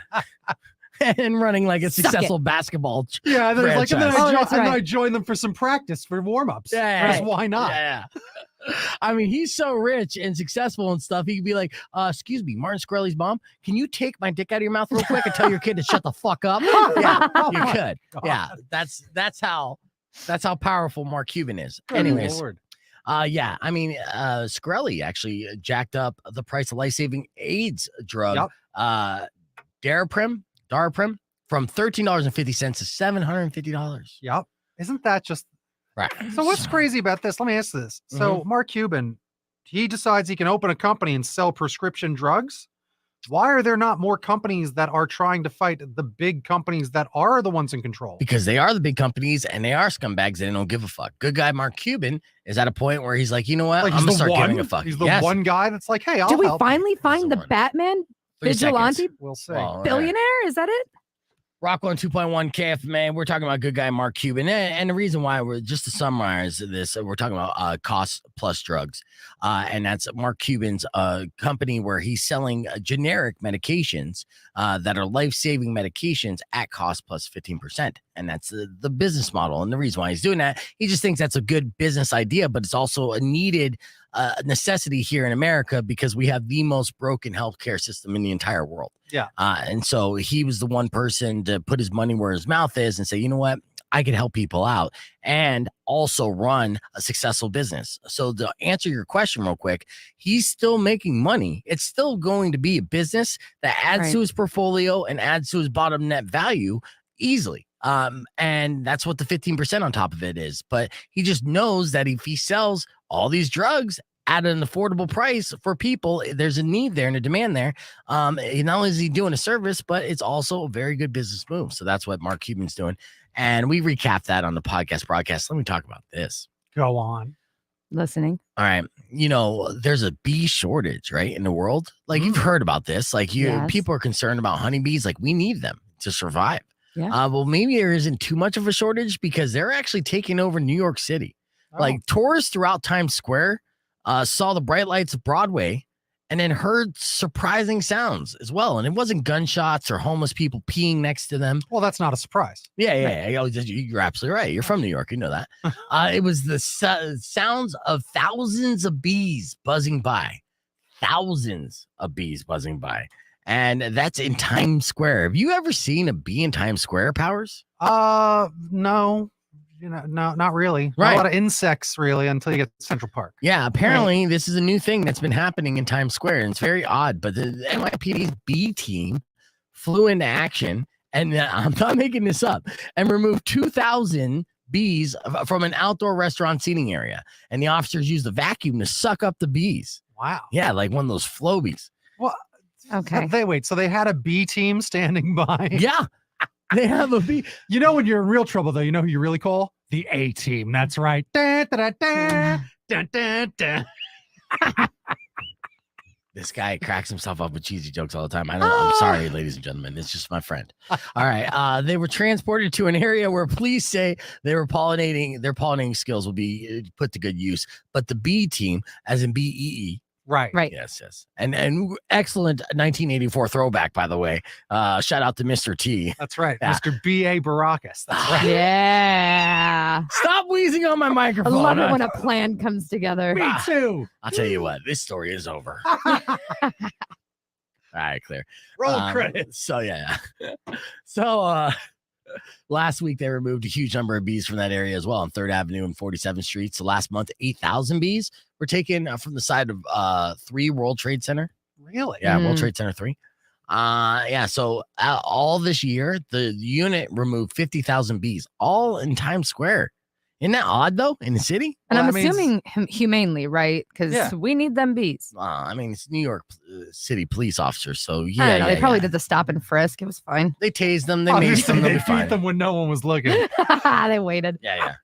S3: And running like a
S5: Suck
S3: successful basketball.
S4: Yeah, and then it's like, and then,
S3: franchise.
S4: I joined them for some practice for warm-ups.
S3: Yeah,
S4: Because why not?
S3: Yeah. I mean, he's so rich and successful and stuff. He could be like, excuse me, Martin Shkreli's mom, can you take my dick out of your mouth real quick and tell your kid to shut the fuck up? Yeah, you could. Yeah, that's how powerful Mark Cuban is. Anyways,
S4: Lord.
S3: yeah, I mean, Shkreli actually jacked up the price of life-saving AIDS drug, Daraprim, from $13.50 to $750.
S4: Yep. Isn't that just
S3: Right?
S4: so? What's crazy about this? Let me ask this. So Mark Cuban, he decides he can open a company and sell prescription drugs. Why are there not more companies that are trying to fight the big companies that are the ones in control?
S3: Because they are the big companies and they are scumbags and they don't give a fuck. Good guy Mark Cuban is at a point where he's like, you know what?
S4: Like,
S3: I'm gonna start giving a fuck.
S4: He's the one guy that's like, hey, I'll
S5: Did we
S4: help.
S5: finally find the
S3: one.
S5: Batman
S3: 3
S5: vigilante
S3: seconds.
S4: We'll see.
S3: Well, all right.
S5: billionaire? Is that it?
S3: Rock 102.1 KFMA. We're talking about good guy Mark Cuban. And the reason why we're just to summarize this, we're talking about cost plus drugs. And that's Mark Cuban's company where he's selling generic medications that are life-saving medications at cost plus 15%. And that's the business model. And the reason why he's doing that, he just thinks that's a good business idea, but it's also a needed necessity here in America because we have the most broken healthcare system in the entire world.
S4: Yeah.
S3: And so he was the one person to put his money where his mouth is and say, you know what? I could help people out and also run a successful business. So to answer your question real quick, he's still making money. It's still going to be a business that adds to his portfolio and adds to his bottom net value easily. And that's what the 15% on top of it is. But he just knows that if he sells all these drugs at an affordable price for people, there's a need there and a demand there. Not only is he doing a service, but it's also a very good business move. So that's what Mark Cuban's doing. And we recapped that on the podcast broadcast. Let me talk about this.
S4: Go on.
S5: Listening.
S3: All right. You know, there's a bee shortage, right, in the world. Like you've heard about this. Like people are concerned about honeybees. Like we need them to survive.
S5: Yeah.
S3: Well, maybe there isn't too much of a shortage because they're actually taking over New York City. Like tourists throughout Times Square saw the bright lights of Broadway and then heard surprising sounds as well. And it wasn't gunshots or homeless people peeing next to them.
S4: Well, that's not a surprise.
S3: Yeah. You're absolutely right. You're from New York. You know that. It was the sounds of thousands of bees buzzing by. Thousands of bees buzzing by. And that's in Times Square. Have you ever seen a bee in Times Square, Powers?
S4: No. You know, no, not really.
S3: Right.
S4: Not a lot of insects, really, until you get to Central Park.
S3: Yeah, apparently this is a new thing that's been happening in Times Square, and it's very odd. But the NYPD's B team flew into action, and I'm not making this up, and removed 2,000 bees from an outdoor restaurant seating area. And the officers used a vacuum to suck up the bees.
S4: Wow.
S3: Yeah, like one of those Flobies.
S4: Well,
S5: okay.
S4: So they had a B team standing by.
S3: Yeah. They have a bee.
S4: You know, when you're in real trouble, though, you know who you really call? The A team. That's right. Da, da, da, da, da, da, da.
S3: This guy cracks himself up with cheesy jokes all the time. I'm sorry, ladies and gentlemen. It's just my friend. All right. They were transported to an area where police say their pollinating skills will be put to good use. But the B team, as in BEE.
S4: Right.
S3: Yes. And excellent 1984 throwback, by the way. Shout out to Mr. T.
S4: That's right.
S3: Yeah.
S4: Mr. B.A. Baracus. That's right.
S5: Yeah.
S3: Stop wheezing on my
S5: I
S3: microphone.
S5: love it when a plan comes together.
S4: Me too.
S3: I'll tell you what, this story is over. All right, clear.
S4: Roll credits.
S3: So yeah. So last week they removed a huge number of bees from that area as well on 3rd Avenue and 47th Street. So last month, 8,000 bees were taken from the side of 3 World Trade Center.
S4: Really?
S3: Yeah, World Trade Center 3. Yeah. So all this year, the unit removed 50,000 bees, all in Times Square. Isn't that odd though? In the city?
S5: And
S4: Well,
S5: I'm
S4: that means-
S5: assuming humanely, right? Because we need them bees.
S3: I mean, it's New York City police officers, so
S5: I
S3: yeah,
S5: don't know. They probably
S3: yeah.
S5: did the stop and frisk. It was fine.
S3: They tased them, they maced them, they'll be
S4: They
S3: fine.
S4: beat them when no one was looking.
S5: They waited.
S3: Yeah.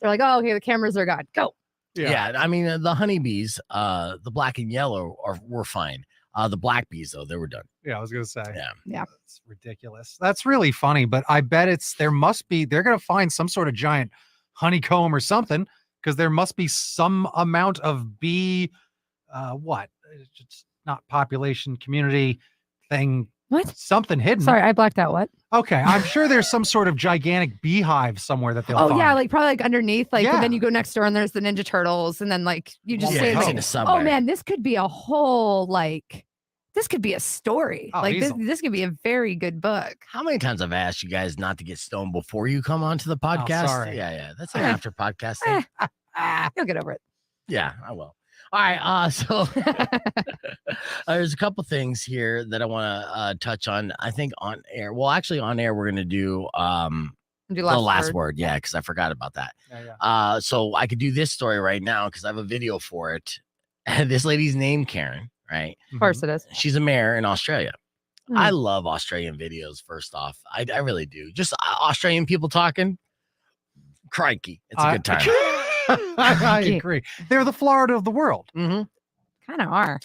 S5: They're like, oh, okay, the cameras are gone. Go.
S3: Yeah, I mean the honeybees, the black and yellow were fine. The black bees though, they were done.
S4: Yeah, I was gonna say.
S3: Yeah.
S4: It's ridiculous. That's really funny, but I bet they're gonna find some sort of giant honeycomb or something, because there must be some amount of bee it's not population community thing.
S5: What?
S4: Something hidden.
S5: Sorry, I blacked out. What?
S4: Okay, I'm sure there's some sort of gigantic beehive somewhere that they'll
S5: Oh
S4: find.
S5: yeah, like probably like underneath, like
S4: Yeah.
S5: and then you go next door and there's the Ninja Turtles, and then like you just
S4: Yeah,
S5: say
S3: it's
S5: like,
S3: in the subway.
S5: oh man, this could be a whole this could be a story.
S4: Oh,
S5: like
S4: easily.
S5: this could be a very good book.
S3: How many times I've asked you guys not to get stoned before you come onto the podcast?
S4: sorry.
S3: Yeah. That's an after podcast thing.
S5: You'll get over it.
S3: Yeah, I will. All right. So there's a couple things here that I want to touch on. I think on air. Well, actually, on air, we're going to do
S5: Do
S3: the last word. Yeah, because I forgot about that.
S4: Yeah.
S3: So I could do this story right now because I have a video for it. This lady's named Karen, right?
S5: Of course it is.
S3: She's a mayor in Australia.
S5: Hmm.
S3: I love Australian videos, first off. I really do. Just Australian people talking. Crikey. It's a good time.
S4: I agree. They're the Florida of the world.
S3: Mm-hmm.
S5: Kind of are.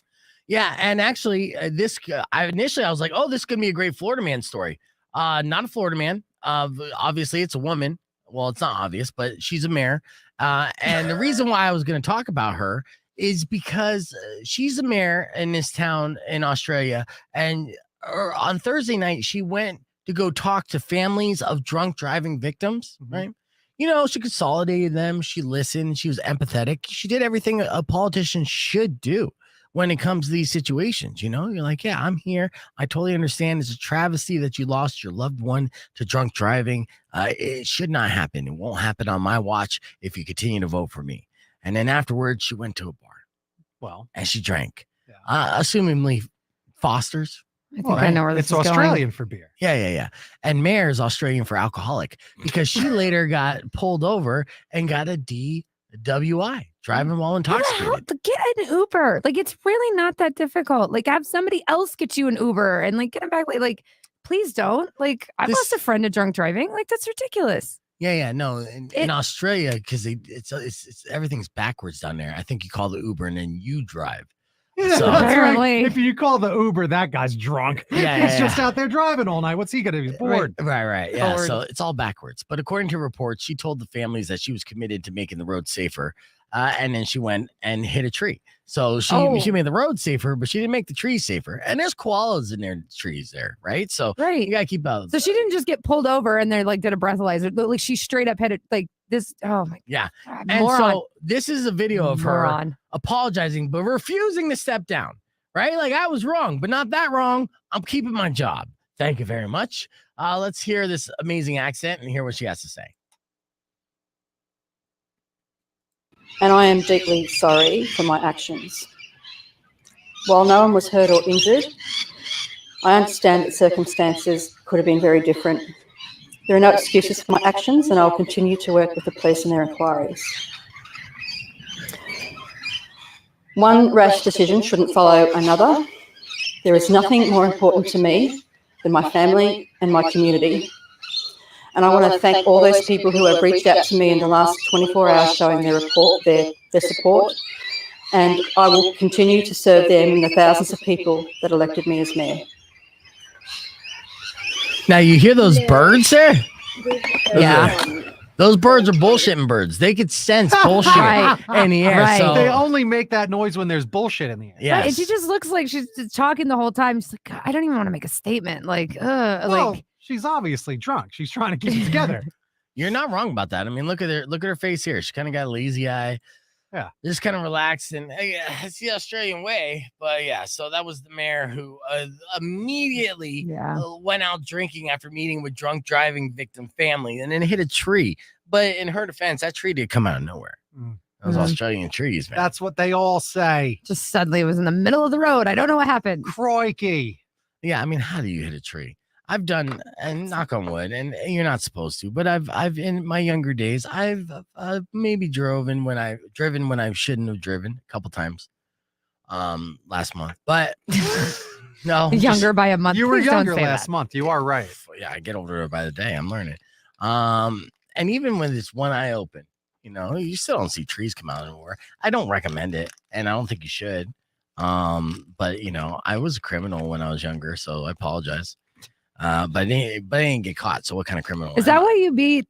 S3: Yeah, and actually, I was like, oh, this is gonna be a great Florida man story. Not a Florida man. Obviously, it's a woman. Well, it's not obvious, but she's a mayor. And the reason why I was gonna talk about her is because she's a mayor in this town in Australia, and on Thursday night she went to go talk to families of drunk driving victims.
S4: Mhm.
S3: Right. You know, she consolidated them. She listened. She was empathetic. She did everything a politician should do when it comes to these situations. You know, you're like, yeah, I'm here. I totally understand. It's a travesty that you lost your loved one to drunk driving. It should not happen. It won't happen on my watch if you continue to vote for me. And then afterwards, she went to a bar.
S4: Well,
S3: And she drank.
S4: yeah.
S3: Assumingly Foster's.
S5: I think
S4: Well,
S5: I know where this
S4: it's
S5: is going.
S4: Australian for beer.
S3: Yeah. And Mayor's Australian for alcoholic because she later got pulled over and got a DWI, driving while
S5: How the hell-
S3: intoxicated.
S5: Get an Uber. Like it's really not that difficult. Like have somebody else get you an Uber and like get him back. Like please don't. Like I
S3: This-
S5: lost a friend to drunk driving. Like that's ridiculous.
S3: Yeah. No, in Australia, because it's everything's backwards down there. I think you call the Uber and then you drive.
S4: Yeah,
S3: So-
S4: that's right.
S5: Apparently.
S4: If you call the Uber, that guy's drunk.
S3: Yeah,
S4: He's just out there driving all night. What's he gonna be bored?
S3: Right. Yeah.
S5: Forward.
S3: So it's all backwards. But according to reports, she told the families that she was committed to making the road safer. And then she went and hit a tree. So she made the road safer, but she didn't make the trees safer. And there's koalas in their trees there, right? So
S5: Right.
S3: you gotta keep out.
S5: So she didn't just get pulled over and they like did a breathalyzer. Like she straight up had it like this. Oh my
S3: Yeah.
S5: God,
S3: And
S5: moron.
S3: so this is a video of her
S5: Moron.
S3: apologizing, but refusing to step down. Right? Like I was wrong, but not that wrong. I'm keeping my job. Thank you very much. Let's hear this amazing accent and hear what she has to say.
S7: And I am deeply sorry for my actions. While no one was hurt or injured, I understand that circumstances could have been very different. There are no excuses for my actions, and I'll continue to work with the police in their inquiries. One rash decision shouldn't follow another. There is nothing more important to me than my family and my community. And I want to thank all those people who have reached out to me in the last 24 hours showing their support. and I will continue to serve them and the thousands of people that elected me as mayor.
S3: Now you hear those birds there?
S5: Yeah.
S3: Those birds are bullshitting birds. They could sense bullshit in the air.
S5: Right.
S3: So
S4: They only make that noise when there's bullshit in the air.
S3: yes.
S5: And she just looks like she's just talking the whole time. She's like, "God, I don't even want to make a statement. Like,
S4: Well,
S5: like
S4: she's obviously drunk. She's trying to keep it together.
S3: You're not wrong about that. I mean, look at her face here. She kind of got a lazy eye.
S4: Yeah.
S3: Just kind of relaxed, and it's the Australian way. But yeah, so that was the mayor who immediately went out drinking after meeting with drunk driving victim family, and then hit a tree. But in her defense, that tree did come out of nowhere. Those Australian trees, man.
S4: That's what they all say.
S5: just suddenly it was in the middle of the road. I don't know what happened.
S4: Crikey.
S3: Yeah, I mean, how do you hit a tree? I've done, and knock on wood, and you're not supposed to, but I've in my younger days, I've maybe driven when I shouldn't have driven a couple times, last month, but no,
S5: Younger by a month.
S4: You were
S5: Please don't
S4: younger
S5: say
S4: last
S5: that.
S4: month. You are right.
S3: yeah, I get older by the day. I'm learning. And even when it's one eye open, you still don't see trees come out anymore. I don't recommend it, and I don't think you should. But I was a criminal when I was younger, so I apologize. But I didn't get caught. So what kind of criminal?
S5: Is that why you beat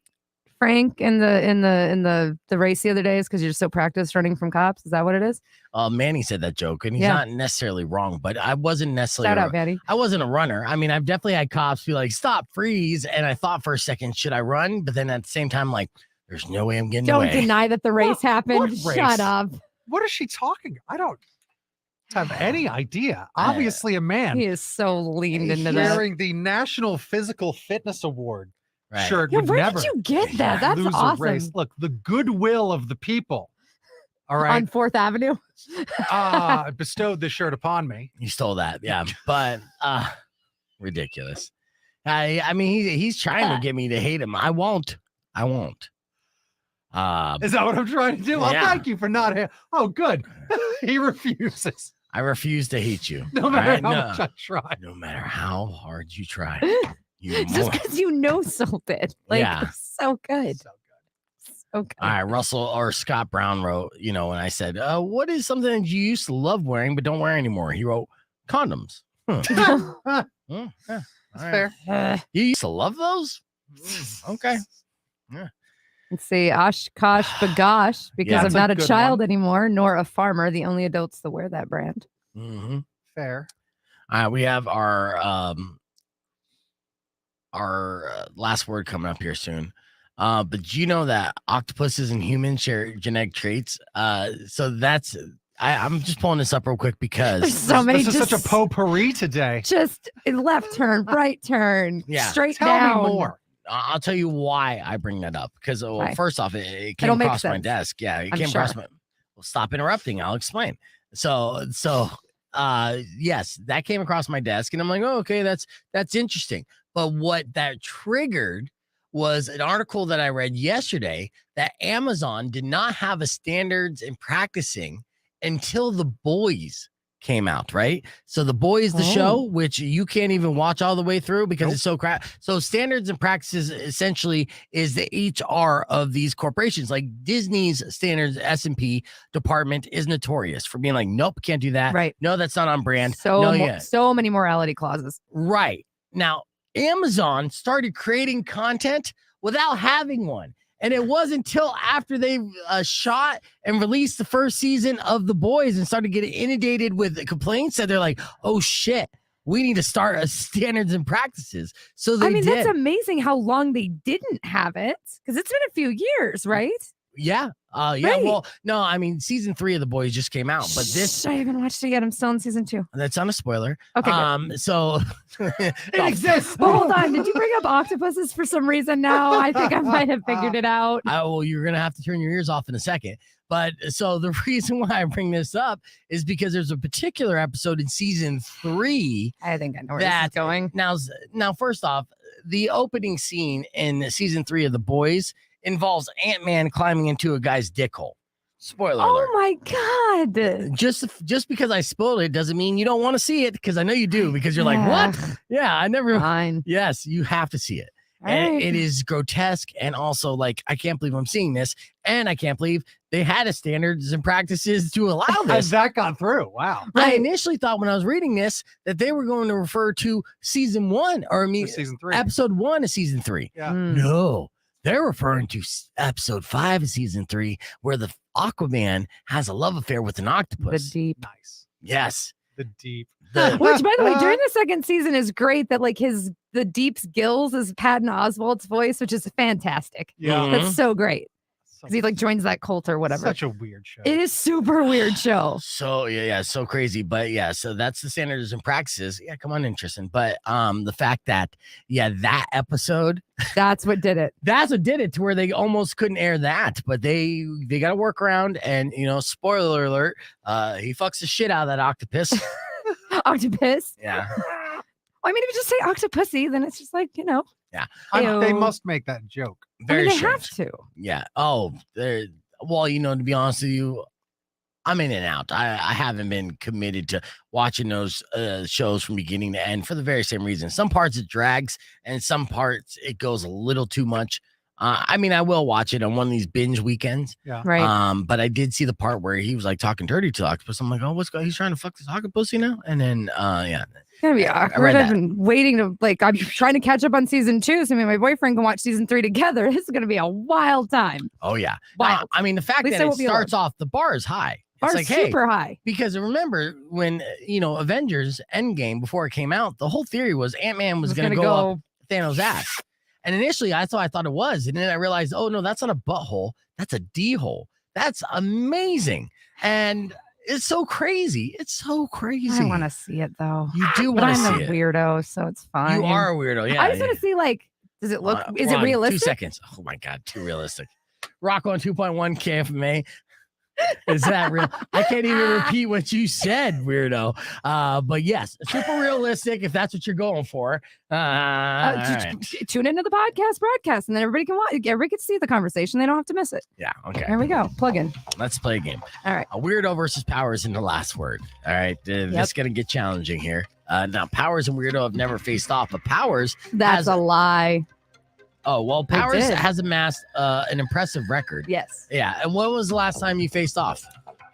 S5: Frank in the race the other day? Is because you're so practiced running from cops? Is that what it is?
S3: Manny said that joke, and he's not necessarily wrong, but I wasn't necessarily.
S5: Shout out, Manny.
S3: I wasn't a runner. I mean, I've definitely had cops be like, "Stop, freeze," and I thought for a second, should I run? But then at the same time, like, there's no way I'm getting
S5: Don't
S3: away.
S5: deny that the race happened.
S4: what race?
S5: Shut up.
S4: What is she talking? I don't have any idea. Obviously, a man
S5: He is so leaned into that.
S4: wearing the National Physical Fitness Award
S3: Right.
S4: shirt
S5: Yeah,
S4: would
S5: where
S4: never
S5: did you get that? That's
S4: lose
S5: awesome.
S4: a race. Look, the goodwill of the people. All right.
S5: On 4th Avenue.
S4: Bestowed this shirt upon me.
S3: You stole that, yeah, but ridiculous. I mean, he's trying to get me to hate him. I won't.
S4: Is that what I'm trying to do? Well,
S3: yeah.
S4: thank you for not. Oh, good. He refuses.
S3: I refuse to hate you.
S4: No matter
S3: all right?
S4: how much I try.
S3: No matter how hard you try.
S5: Just because you know something. Like,
S3: Yeah.
S5: it's so good.
S4: So good.
S5: So good.
S3: All right, Russell or Scott Brown wrote, when I said, what is something that you used to love wearing but don't wear anymore? He wrote condoms.
S4: That's
S3: Yeah, all right.
S4: fair.
S3: You used to love those? Okay.
S5: Let's see. Oshkosh Bagosh, because
S3: Yeah,
S5: I'm
S4: that's a
S5: not a
S4: good
S5: child
S4: one.
S5: anymore, nor a farmer, the only adults that wear that brand.
S3: Mm-hmm.
S4: Fair.
S3: All right, we have our last word coming up here soon. But do you know that octopuses and humans share genetic traits? So that's I'm just pulling this up real quick because
S5: There's so many.
S4: This is such a potpourri today.
S5: Just left turn, right turn,
S3: Yeah.
S5: straight
S4: Tell
S5: down.
S4: me more.
S3: I'll tell you why I bring that up. Because
S5: Why?
S3: first off, it came
S5: It'll make
S3: across my
S5: sense.
S3: desk. Yeah, it
S5: I'm
S3: came across
S5: sure.
S3: my. Well, stop interrupting. I'll explain. So yes, that came across my desk, and I'm like, oh, okay, that's interesting. But what that triggered was an article that I read yesterday that Amazon did not have a standards in practicing until The Boys came out, right? So The Boys, the show, which you can't even watch all the way through because it's so crap. So standards and practices essentially is the HR of these corporations. Like Disney's standards S&P department is notorious for being like, nope, can't do that.
S5: Right.
S3: No, that's not on brand.
S5: So so many morality clauses.
S3: Right. Now, Amazon started creating content without having one. And it wasn't until after they shot and released the first season of The Boys and started getting inundated with complaints that they're like, oh, shit, we need to start a standards and practices. So they did.
S5: That's amazing how long they didn't have it because it's been a few years, right?
S3: Yeah. Yeah.
S5: Right.
S3: Well, no, I mean, season 3 of The Boys just came out, but this,
S5: I haven't watched it yet. I'm still in season 2.
S3: that's not a spoiler.
S5: Okay. Good.
S3: So
S4: It exists.
S5: Well, hold on. Did you bring up octopuses for some reason now? I think I might have figured it out.
S3: well, you're going to have to turn your ears off in a second. But so the reason why I bring this up is because there's a particular episode in season 3.
S5: I think I know where this is going.
S3: Now, first off, the opening scene in season 3 of The Boys involves Ant-Man climbing into a guy's dick hole. Spoiler alert.
S5: Oh my God.
S3: Just because I spoiled it doesn't mean you don't want to see it, because I know you do, because you're like,
S5: Yeah.
S3: what? Yeah, I never.
S5: Fine.
S3: Yes, you have to see it. And
S5: right.
S3: it is grotesque. And also, like, I can't believe I'm seeing this. And I can't believe they had a standards and practices to allow this.
S4: That got through. Wow.
S3: I initially thought when I was reading this that they were going to refer to season 1 or
S4: Season 3.
S3: episode 1 of season 3.
S4: Yeah.
S3: No, they're referring to episode 5 of season 3, where the Aquaman has a love affair with an
S5: The
S3: octopus.
S5: deep.
S4: Nice.
S3: Yes.
S4: The deep.
S5: Which, by the way, during the second season is great that like the Deep's gills is Patton Oswalt's voice, which is fantastic.
S4: Yeah.
S3: Mhm.
S5: That's so great.
S4: So,
S5: Because he like joins that cult or whatever.
S4: Such a weird show.
S5: It is super weird show.
S3: So yeah, so crazy. But yeah, so that's the standards and practices. Yeah, come on in, Tristan. But the fact that that episode,
S5: That's what did it.
S3: that's what did it to where they almost couldn't air that, but they got a workaround. And spoiler alert, he fucks the shit out of that octopus.
S5: Octopus.
S3: Yeah.
S5: I mean, if you just say octopussy, then it's just like,
S4: They
S5: Ew.
S4: must make that joke.
S3: Very
S5: they
S3: strange.
S5: have to.
S3: Yeah. Oh, well, to be honest with you, I'm in and out. I haven't been committed to watching those shows from beginning to end for the very same reason. Some parts it drags, and some parts it goes a little too much. I mean, I will watch it on one of these binge weekends.
S4: Yeah.
S5: Right.
S3: But I did see the part where he was like talking dirty to the octopus. I'm like, oh, what's going? He's trying to fuck this octopus, And then,
S5: It's gonna be
S3: I
S5: awkward.
S3: read
S5: I've
S3: that.
S5: been waiting to I'm trying to catch up on season 2. So my boyfriend can watch season 3 together. This is gonna be a wild time.
S3: Oh yeah.
S5: Wild.
S3: I mean, the fact
S5: least
S3: that
S5: I
S3: it
S5: won't be
S3: starts off, the bar is high.
S5: Bar's
S3: It's like, hey,
S5: super high.
S3: because remember when Avengers Endgame before it came out, the whole theory was Ant-Man was going to go up Thanos' ass. And initially I thought it was, and then I realized, oh no, that's not a butthole, that's a D hole. That's amazing, and it's so crazy. It's so crazy.
S5: I want to see it though.
S3: You do
S5: But
S3: want to
S5: I'm
S3: see
S5: a
S3: it.
S5: weirdo, so it's fine.
S3: You are a weirdo. Yeah.
S5: I just want to see does it look? Is it
S3: Ron,
S5: realistic?
S3: 2 seconds. Oh my god, too realistic. Rock on 2.1 KFMA. Is that real? I can't even repeat what you said, weirdo. But yes, super realistic if that's what you're going for. All right.
S5: Tune into the podcast broadcast, and then everybody can watch. Everybody can see the conversation. They don't have to miss it.
S3: Yeah. Okay.
S5: There we go. Plug in.
S3: Let's play a game.
S5: All right.
S3: A weirdo versus Powers in the last word. All right. This is gonna get challenging here. Now, Powers and Weirdo have never faced off, but Powers.
S5: That's a lie.
S3: Oh well, Powers
S5: did.
S3: has amassed an impressive record.
S5: Yes.
S3: Yeah. And when was the last time you faced off?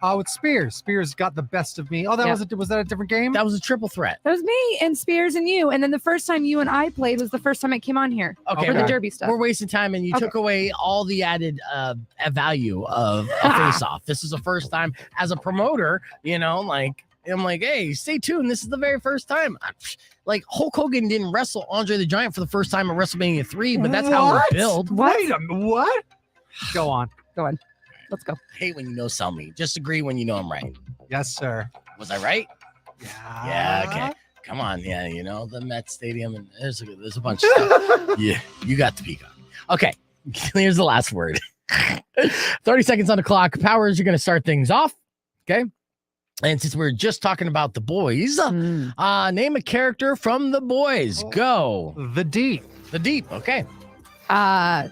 S4: Oh, it's Spears. Spears got the best of me. Oh, that was that a different game?
S3: That was a triple threat.
S5: That was me and Spears and you. And then the first time you and I played was the first time it came on here
S3: Okay.
S5: for the
S3: well,
S5: derby stuff.
S3: We're wasting time, and you
S5: Okay.
S3: took away all the added value of a face-off. This is the first time as a promoter, I'm like, hey, stay tuned. This is the very first time. Like Hulk Hogan didn't wrestle Andre the Giant for the first time at WrestleMania 3, but that's how we're
S4: What?
S3: billed.
S5: What?
S4: Wait a minute. What? Go on.
S5: Let's go.
S3: I hate when you sell me. Just agree when you know I'm right.
S4: Yes, sir.
S3: Was I right?
S4: Yeah.
S3: Yeah. Okay. Come on. Yeah. The Met Stadium, and there's a bunch of stuff. Yeah. You got the peacock. Okay. Here's the last word. 30 seconds on the clock. Powers, you're going to start things off. Okay. And since we're just talking about the boys, name a character from the boys. Go.
S4: The Deep.
S3: The Deep. Okay.
S5: Crap.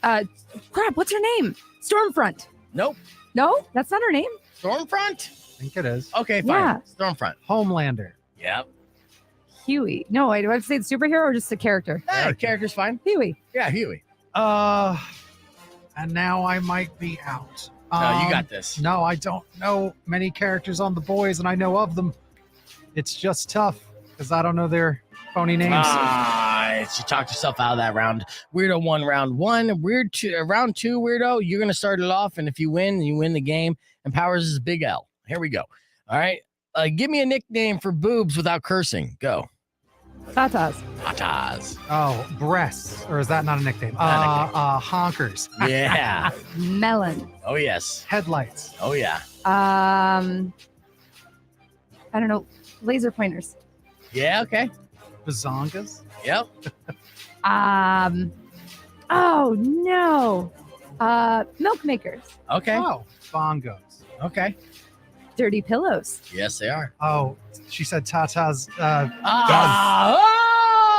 S5: What's her name? Stormfront.
S3: Nope.
S5: No, that's not her name.
S3: Stormfront.
S4: I think it is.
S3: Okay, fine.
S5: Yeah.
S3: Stormfront.
S4: Homelander.
S3: Yep.
S5: Huey. No, do I have to say the superhero or just the character?
S3: Hey, character's fine.
S5: Huey.
S3: Yeah, Huey.
S4: And now I might be out.
S3: No, you got this.
S4: No, I don't know many characters on the boys, and I know of them. It's just tough because I don't know their phony names.
S3: You talked yourself out of that round. Weirdo won round 1. Round 2, Weirdo, you're going to start it off, and if you win the game. And Powers is a big L. Here we go. All right. Give me a nickname for boobs without cursing. Go.
S5: Tatas.
S3: Tatas.
S4: Oh, breasts. Or is that not a nickname?
S3: Not
S4: Honkers.
S3: Yeah.
S5: Melon.
S3: Oh, yes.
S4: Headlights.
S3: Oh, yeah.
S5: I don't know. Laser pointers.
S3: Yeah, okay.
S4: Bazongas.
S3: Yep.
S5: Oh no. Milk makers.
S3: Okay.
S4: Oh, bongos.
S3: Okay.
S5: Dirty pillows.
S3: Yes, they are.
S4: Oh, she said Tata's.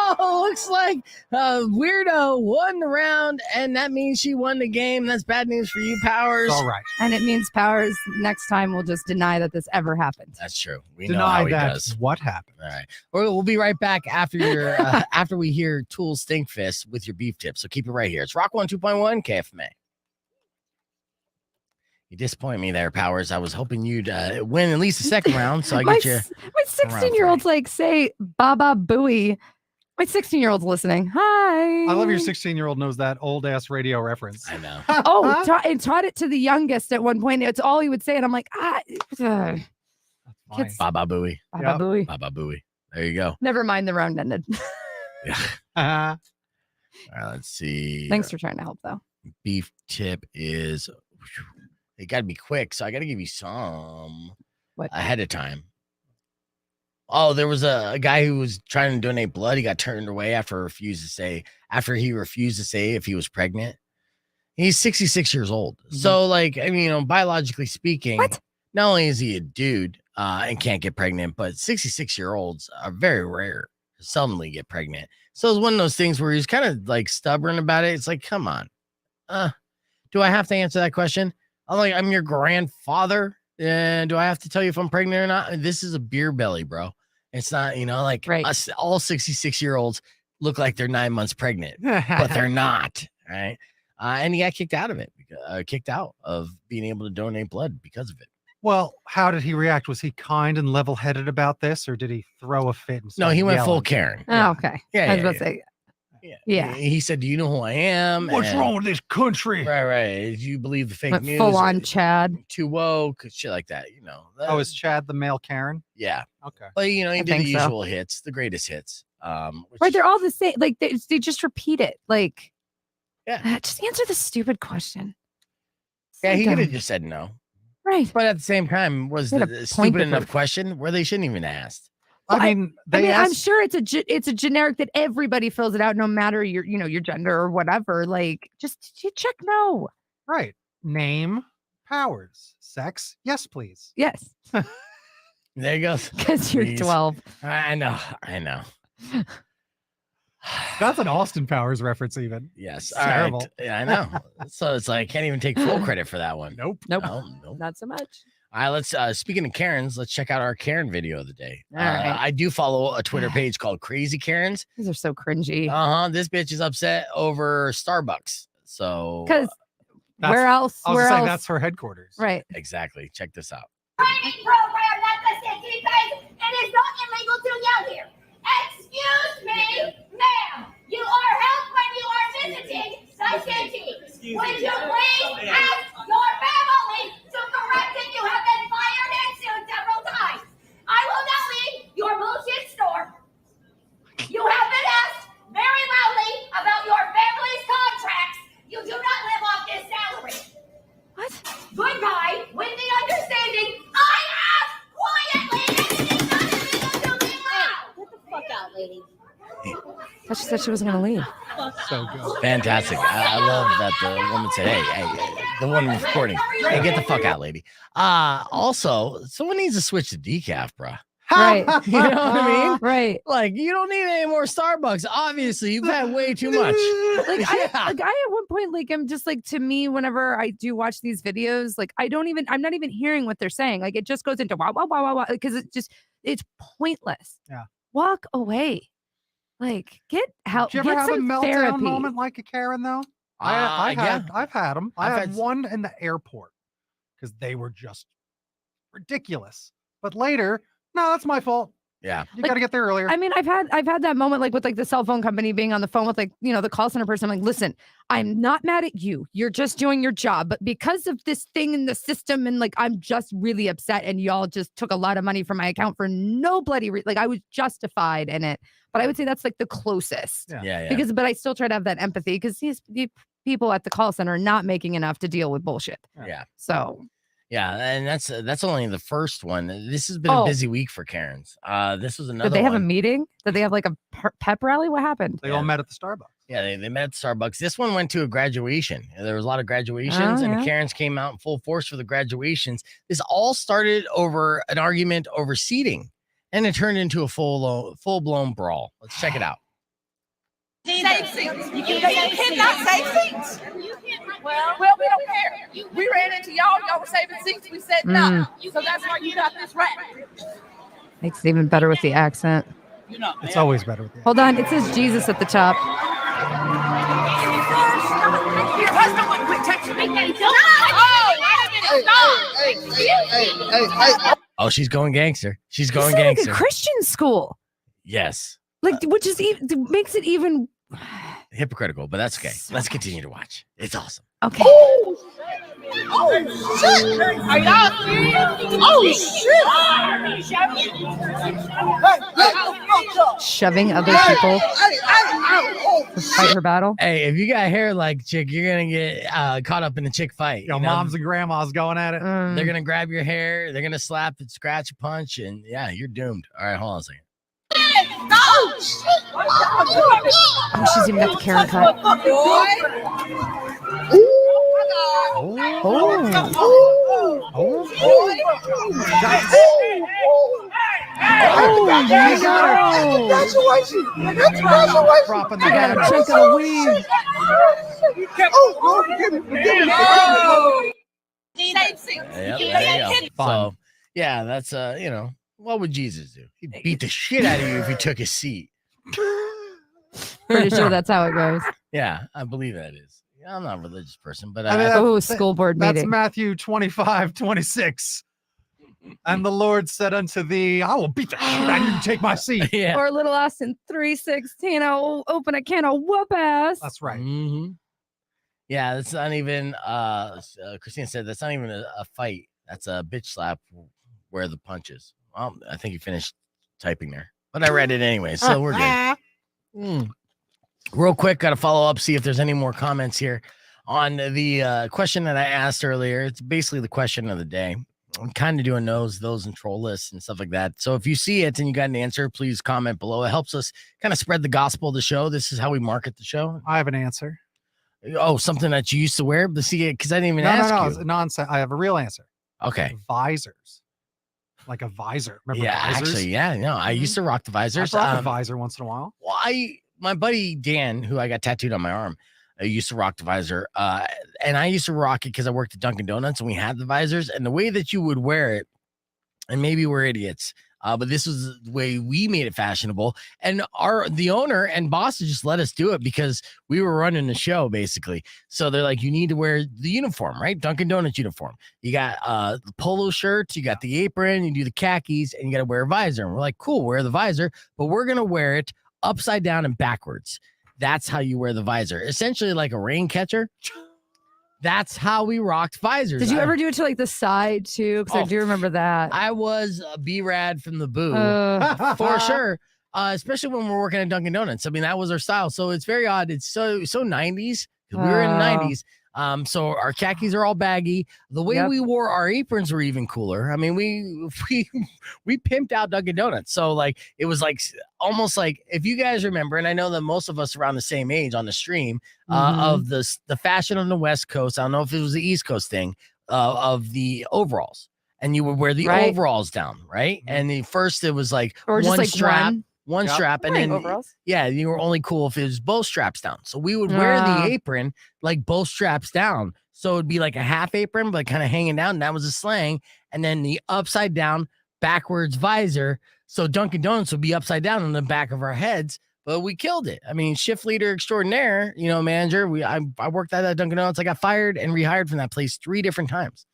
S3: Oh, looks like Weirdo won the round, and that means she won the game. That's bad news for you, Powers.
S4: All right.
S5: And it means Powers next time will just deny that this ever happened.
S3: That's true. We know
S4: Deny
S3: how he
S4: that's
S3: does.
S4: what happened.
S3: All right. We'll be right back after your after we hear Tool Stinkfist with your beef tips. So keep it right here. It's Rock 102.1 KFMA. You disappoint me there, Powers. I was hoping you'd win at least the second round, so I get you.
S5: My 16-year-old's like, say Baba Booey. My 16-year-old's listening. Hi.
S4: I love your 16-year-old knows that old ass radio reference.
S3: I know.
S5: And taught it to the youngest at one point. It's all he would say, and I'm like,
S4: Fine.
S3: Baba Booey.
S5: Baba
S4: Yep.
S5: Booey.
S3: Baba Booey. There you go.
S5: Never mind, the round ended.
S3: Yeah.
S4: Uh-huh.
S3: All right, let's see.
S5: Thanks for trying to help, though.
S3: Beef tip is it got to be quick, so I got to give you some ahead of time. Oh, there was a guy who was trying to donate blood. He got turned away after he refused to say if he was pregnant. He's 66 years old.
S4: Mm-hmm.
S3: So, like, I mean, biologically speaking,
S5: What?
S3: not only is he a dude and can't get pregnant, but 66-year-olds are very rare, seldomly get pregnant. So it's one of those things where he's kind of like stubborn about it. It's like, come on. Do I have to answer that question? I'm your grandfather. And do I have to tell you if I'm pregnant or not? This is a beer belly, bro. It's not,
S5: Right.
S3: us, all 66-year-olds look like they're 9 months pregnant, but they're not. Right. And he got kicked out of being able to donate blood because of it.
S4: Well, how did he react? Was he kind and level-headed about this, or did he throw a fit? And
S3: No,
S4: start
S3: he went full
S4: yelling?
S3: Karen.
S5: Oh, okay.
S3: Yeah,
S5: I was
S3: yeah,
S5: about
S3: yeah.
S5: to say,
S3: Yeah.
S5: Yeah.
S3: He said, do you know who I am?
S4: What's
S3: And-
S4: wrong with this country?
S3: Right. Do you believe the fake
S5: went
S3: news?
S5: full on Chad.
S3: Too woke, shit like that,
S4: Oh, is Chad the male Karen?
S3: yeah.
S4: Okay.
S3: But, he did the
S5: think so.
S3: usual hits, the greatest hits. Which
S5: Right, they're all the same. Like they just repeat it. Like,
S3: Yeah.
S5: just answer the stupid question.
S3: Yeah,
S5: So
S3: he could have
S5: dumb.
S3: just said no.
S5: Right.
S3: But at the same time, was
S5: They had
S3: the
S5: a point
S3: stupid
S5: with
S3: enough
S5: it.
S3: question where they shouldn't even asked.
S5: Well,
S4: I mean, they
S5: I'm
S4: asked.
S5: sure it's a generic that everybody fills it out, no matter your your gender or whatever. Like, just you check no.
S4: Right. Name, powers, sex. Yes, please.
S5: Yes,
S3: There he goes.
S5: because you're
S3: Please.
S5: 12.
S3: I know.
S4: That's an Austin Powers reference, even.
S3: Yes.
S4: It's
S3: All right.
S4: terrible.
S3: Yeah, I know. So it's like I can't even take full credit for that one.
S4: Nope.
S5: Nope,
S3: Nope.
S5: not so much.
S3: All right, let's speaking of Karens, let's check out our Karen video of the day.
S5: All right.
S3: I do follow a Twitter page called Crazy Karens.
S5: These are so cringy.
S3: This bitch is upset over Starbucks. So
S5: Because
S4: That's-
S5: where else?
S4: I was
S5: Where
S4: saying
S5: else?
S4: that's her headquarters.
S5: Right.
S3: exactly. Check this out.
S6: Training program that the city pays. It is not illegal to yell here. Excuse me, ma'am. You are helped when you are visiting the city. Would you please ask your family to correct it? You have been fired and sued several times. I will not leave your bullshit store. You have been asked very loudly about your family's contracts. You do not live off this salary.
S5: What?
S6: Goodbye, with the understanding I ask quietly and it is not illegal to be loud.
S8: Get the fuck out, lady.
S5: I thought she said she wasn't gonna leave.
S4: So good.
S3: Fantastic. I love that the woman said, hey, the one recording. Hey, get the fuck out, lady. Also, someone needs to switch to decaf, bruh.
S5: Right.
S3: You know what I mean?
S5: Right.
S3: Like, you don't need any more Starbucks. Obviously, you've had way too much.
S5: Like
S3: Yeah.
S5: I at one point, like, I'm just like, to me, whenever I do watch these videos, like I'm not even hearing what they're saying. Like, it just goes into wow, wow, wow, wow, wow, because it's pointless.
S4: Yeah.
S5: Walk away. Like, get help.
S4: Did you ever
S5: get
S4: have a
S5: some
S4: meltdown
S5: therapy.
S4: moment like a Karen, though?
S3: Yeah.
S4: I've had them. I
S3: I've
S4: had
S3: had-
S4: one in the airport because they were just ridiculous. But later, no, that's my fault.
S3: Yeah.
S4: You
S5: Like,
S4: got to get there earlier.
S5: I mean, I've had that moment, like with like the cell phone company being on the phone with like, the call center person. I'm like, listen, I'm not mad at you. You're just doing your job. But because of this thing in the system, and like, I'm just really upset. And y'all just took a lot of money from my account for no bloody like, I was justified in it. But I would say that's like the closest.
S3: Yeah.
S5: But I still try to have that empathy because these people at the call center are not making enough to deal with bullshit.
S3: Yeah.
S5: So
S3: Yeah, and that's only the first one. This has been a busy week for Karens. This was another
S5: did they have a
S3: one.
S5: meeting? Did they have like a pep rally? What happened?
S4: They all met at the Starbucks.
S3: Yeah, they met at Starbucks. This one went to a graduation. There was a lot of graduations, and the Karens came out in full force for the graduations. This all started over an argument over seating, and it turned into a full-blown brawl. Let's check it out.
S8: Save seats. You cannot save seats. Well, we don't care. We ran into y'all. Y'all were saving seats. We said no. So that's why you got this rap.
S5: Makes it even better with the accent.
S4: It's always better with the
S5: Hold on. It says Jesus at the top.
S8: Your husband wouldn't quit texting me.
S3: Hey. Oh, she's going gangster. She's going
S5: This is
S3: gangster.
S5: like a Christian school.
S3: Yes.
S5: Like, which is even makes it even
S3: Hypocritical, but that's okay. Let's continue to watch. It's awesome.
S5: okay.
S8: Oh, shit. Are y'all serious? Oh, shit.
S5: Shoving other people to fight her battle.
S3: Hey, if you got hair like chick, you're gonna get caught up in a chick fight.
S4: Yo, moms and grandmas going at it.
S3: They're gonna grab your hair, they're gonna slap and scratch, punch, and yeah, you're doomed. All right, hold on a second.
S5: Oh, she's even got the Karen cut.
S4: Dropping the
S5: I got a
S4: hammer.
S5: chunk of the weed.
S8: Save seats.
S3: Yep, there you go. So yeah, that's what would Jesus do? He'd beat the shit out of you if he took his seat.
S5: Pretty sure that's how it goes.
S3: Yeah, I believe that is. I'm not a religious person, but
S4: I mean,
S5: Oh, school board
S4: That's
S5: meeting.
S4: Matthew 25:26. And the Lord said unto thee, I will beat the shit out of you to take my seat.
S3: yeah.
S5: Or Little Austin 3:16. I'll open a can of whoop ass.
S4: That's right.
S3: Mm-hmm. Yeah, that's not even. Christina said that's not even a fight. That's a bitch slap where the punches. Well, I think you finished typing there, but I read it anyway, so we're good. Real quick, got to follow up, see if there's any more comments here on the question that I asked earlier. It's basically the question of the day. I'm kind of doing those and troll lists and stuff like that. So if you see it and you got an answer, please comment below. It helps us kind of spread the gospel of the show. This is how we market the show.
S4: I have an answer.
S3: Oh, something that you used to wear to see it because I didn't even ask
S4: No,
S3: you.
S4: it's nonsense. I have a real answer.
S3: Okay.
S4: Visors. Like a visor. Remember
S3: Yeah,
S4: visors?
S3: actually, yeah. No, I used to rock the visors.
S4: I rock a visor once in a while.
S3: Well, my buddy Dan, who I got tattooed on my arm, used to rock the visor. And I used to rock it because I worked at Dunkin' Donuts and we had the visors. And the way that you would wear it, and maybe we're idiots, but this was the way we made it fashionable. And the owner and boss just let us do it because we were running the show basically. So they're like, you need to wear the uniform, right? Dunkin' Donuts uniform. You got the polo shirts, you got the apron, you do the khakis, and you got to wear a visor. And we're like, cool, wear the visor, but we're gonna wear it upside down and backwards. That's how you wear the visor, essentially like a rain catcher. That's how we rocked visors.
S5: Did you ever do it to like the side too? Because I do remember that.
S3: I was a B-Rad from the boo for sure. Especially when we're working at Dunkin' Donuts. I mean, that was our style. So it's very odd. It's so 90s. We were in the 90s. So our khakis are all baggy. The way we wore our aprons were even cooler. I mean, we pimped out Dunkin' Donuts. So like it was like almost like if you guys remember, and I know that most of us around the same age on the stream of the fashion on the West Coast. I don't know if it was the East Coast thing of the overalls, and you would wear the overalls down, right? And the first it was like
S5: or just
S3: one
S5: like
S3: strap. One strap, and then
S5: overalls.
S3: Yeah, you were only cool if it was both straps down. So we would wear the apron like both straps down. So it'd be like a half apron, but kind of hanging down. And that was a slang. And then the upside down backwards visor. So Dunkin' Donuts would be upside down on the back of our heads, but we killed it. I mean, shift leader extraordinaire, manager. I worked at that Dunkin' Donuts. I got fired and rehired from that place 3 different times.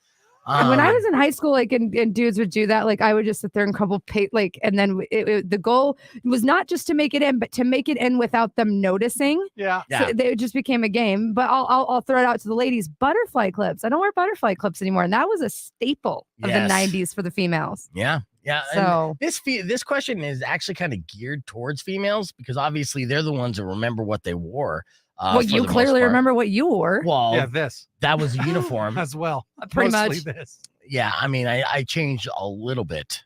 S5: When I was in high school, like, and dudes would do that, like, I would just sit there and and then the goal was not just to make it in, but to make it in without them noticing.
S4: Yeah.
S5: So it just became a game. But I'll throw it out to the ladies. Butterfly clips. I don't wear butterfly clips anymore, and that was a staple of the '90s for the females.
S3: Yeah. Yeah.
S5: So
S3: this question is actually kind of geared towards females because obviously they're the ones that remember what they wore.
S5: Well, you clearly remember what you wore.
S3: Well,
S4: yeah,
S3: that was a uniform
S4: as well.
S5: Pretty
S4: Mostly
S5: much.
S4: This.
S3: Yeah, I mean, I changed a little bit.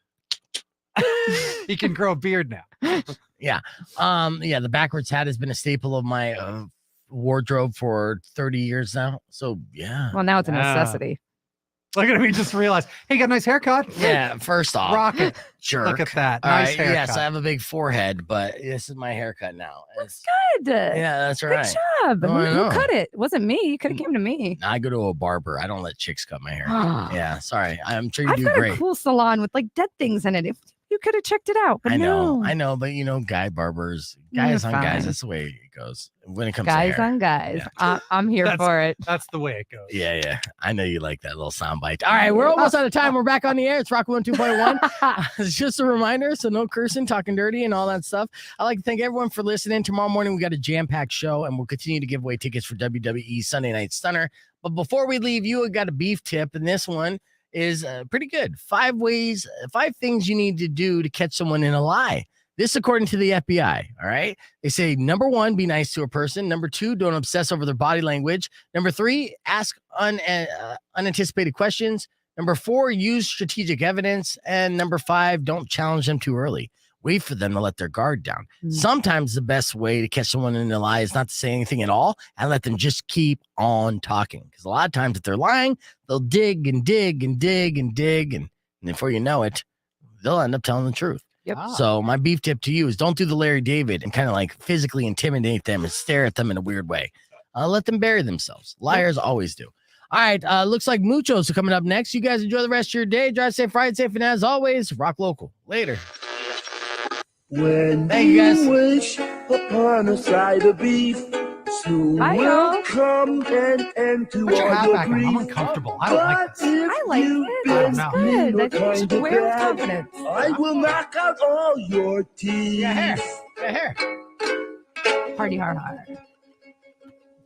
S4: He can grow a beard now.
S3: Yeah. The backwards hat has been a staple of my wardrobe for 30 years now. So yeah.
S5: Well, now it's a necessity.
S4: Look at me, just realized. Hey, you got a nice haircut.
S3: Yeah, first off,
S4: Rock it.
S3: jerk.
S4: Look at that.
S3: All
S4: Nice
S3: right,
S4: haircut.
S3: yes, I have a big forehead, but this is my haircut now. It's,
S5: Good.
S3: yeah, that's right.
S5: Good job.
S3: Oh, I
S5: Who
S3: know.
S5: cut it? It wasn't me. You could have came to me.
S3: I go to a barber. I don't let chicks cut my hair. Yeah, sorry. I'm sure you
S5: I've
S3: do
S5: got
S3: great.
S5: a cool salon with like dead things in it. If you could have checked it out, but
S3: I know,
S5: no.
S3: but guy barbers,
S5: You're
S3: guys on guys,
S5: fine.
S3: that's the way it goes when it comes
S5: Guys
S3: to hair.
S5: on guys.
S3: Yeah.
S5: I'm here for it.
S4: That's the way it goes.
S3: Yeah. I know you like that little soundbite. All right, we're almost out of time. We're back on the air. It's Rock 102.1. It's just a reminder, so no cursing, talking dirty, and all that stuff. I'd like to thank everyone for listening. Tomorrow morning, we got a jam-packed show, and we'll continue to give away tickets for WWE Sunday Night Stunner. But before we leave you, we got a beef tip, and this one is pretty good. 5 things you need to do to catch someone in a lie. This, according to the FBI, all right? They say, number 1, be nice to a person. Number 2, don't obsess over their body language. Number 3, ask unanticipated questions. Number 4, use strategic evidence. And number 5, don't challenge them too early. Wait for them to let their guard down. Sometimes the best way to catch someone in a lie is not to say anything at all and let them just keep on talking. Because a lot of times if they're lying, they'll dig and dig and dig and dig. And before you know it, they'll end up telling the truth.
S5: Yep.
S3: So my beef tip to you is don't do the Larry David and kind of like physically intimidate them and stare at them in a weird way. Let them bury themselves. Liars always do. All right. Looks like Muchos are coming up next. You guys enjoy the rest of your day. Drive safe, ride safe, and as always, rock local. Later.
S9: When
S3: Thank you, guys.
S9: you wish upon a side of beef, soon
S5: Hi,
S9: will
S5: y'all.
S9: come an end to
S4: Put your
S9: all
S4: hat
S9: your
S4: back on. I'm
S9: grief.
S4: uncomfortable. I don't like this.
S5: I like it. It's
S4: No.
S5: good. I think you should wear it with confidence.
S9: I will knock out all your teeth.
S3: Yeah, hair.
S5: Party hard hard.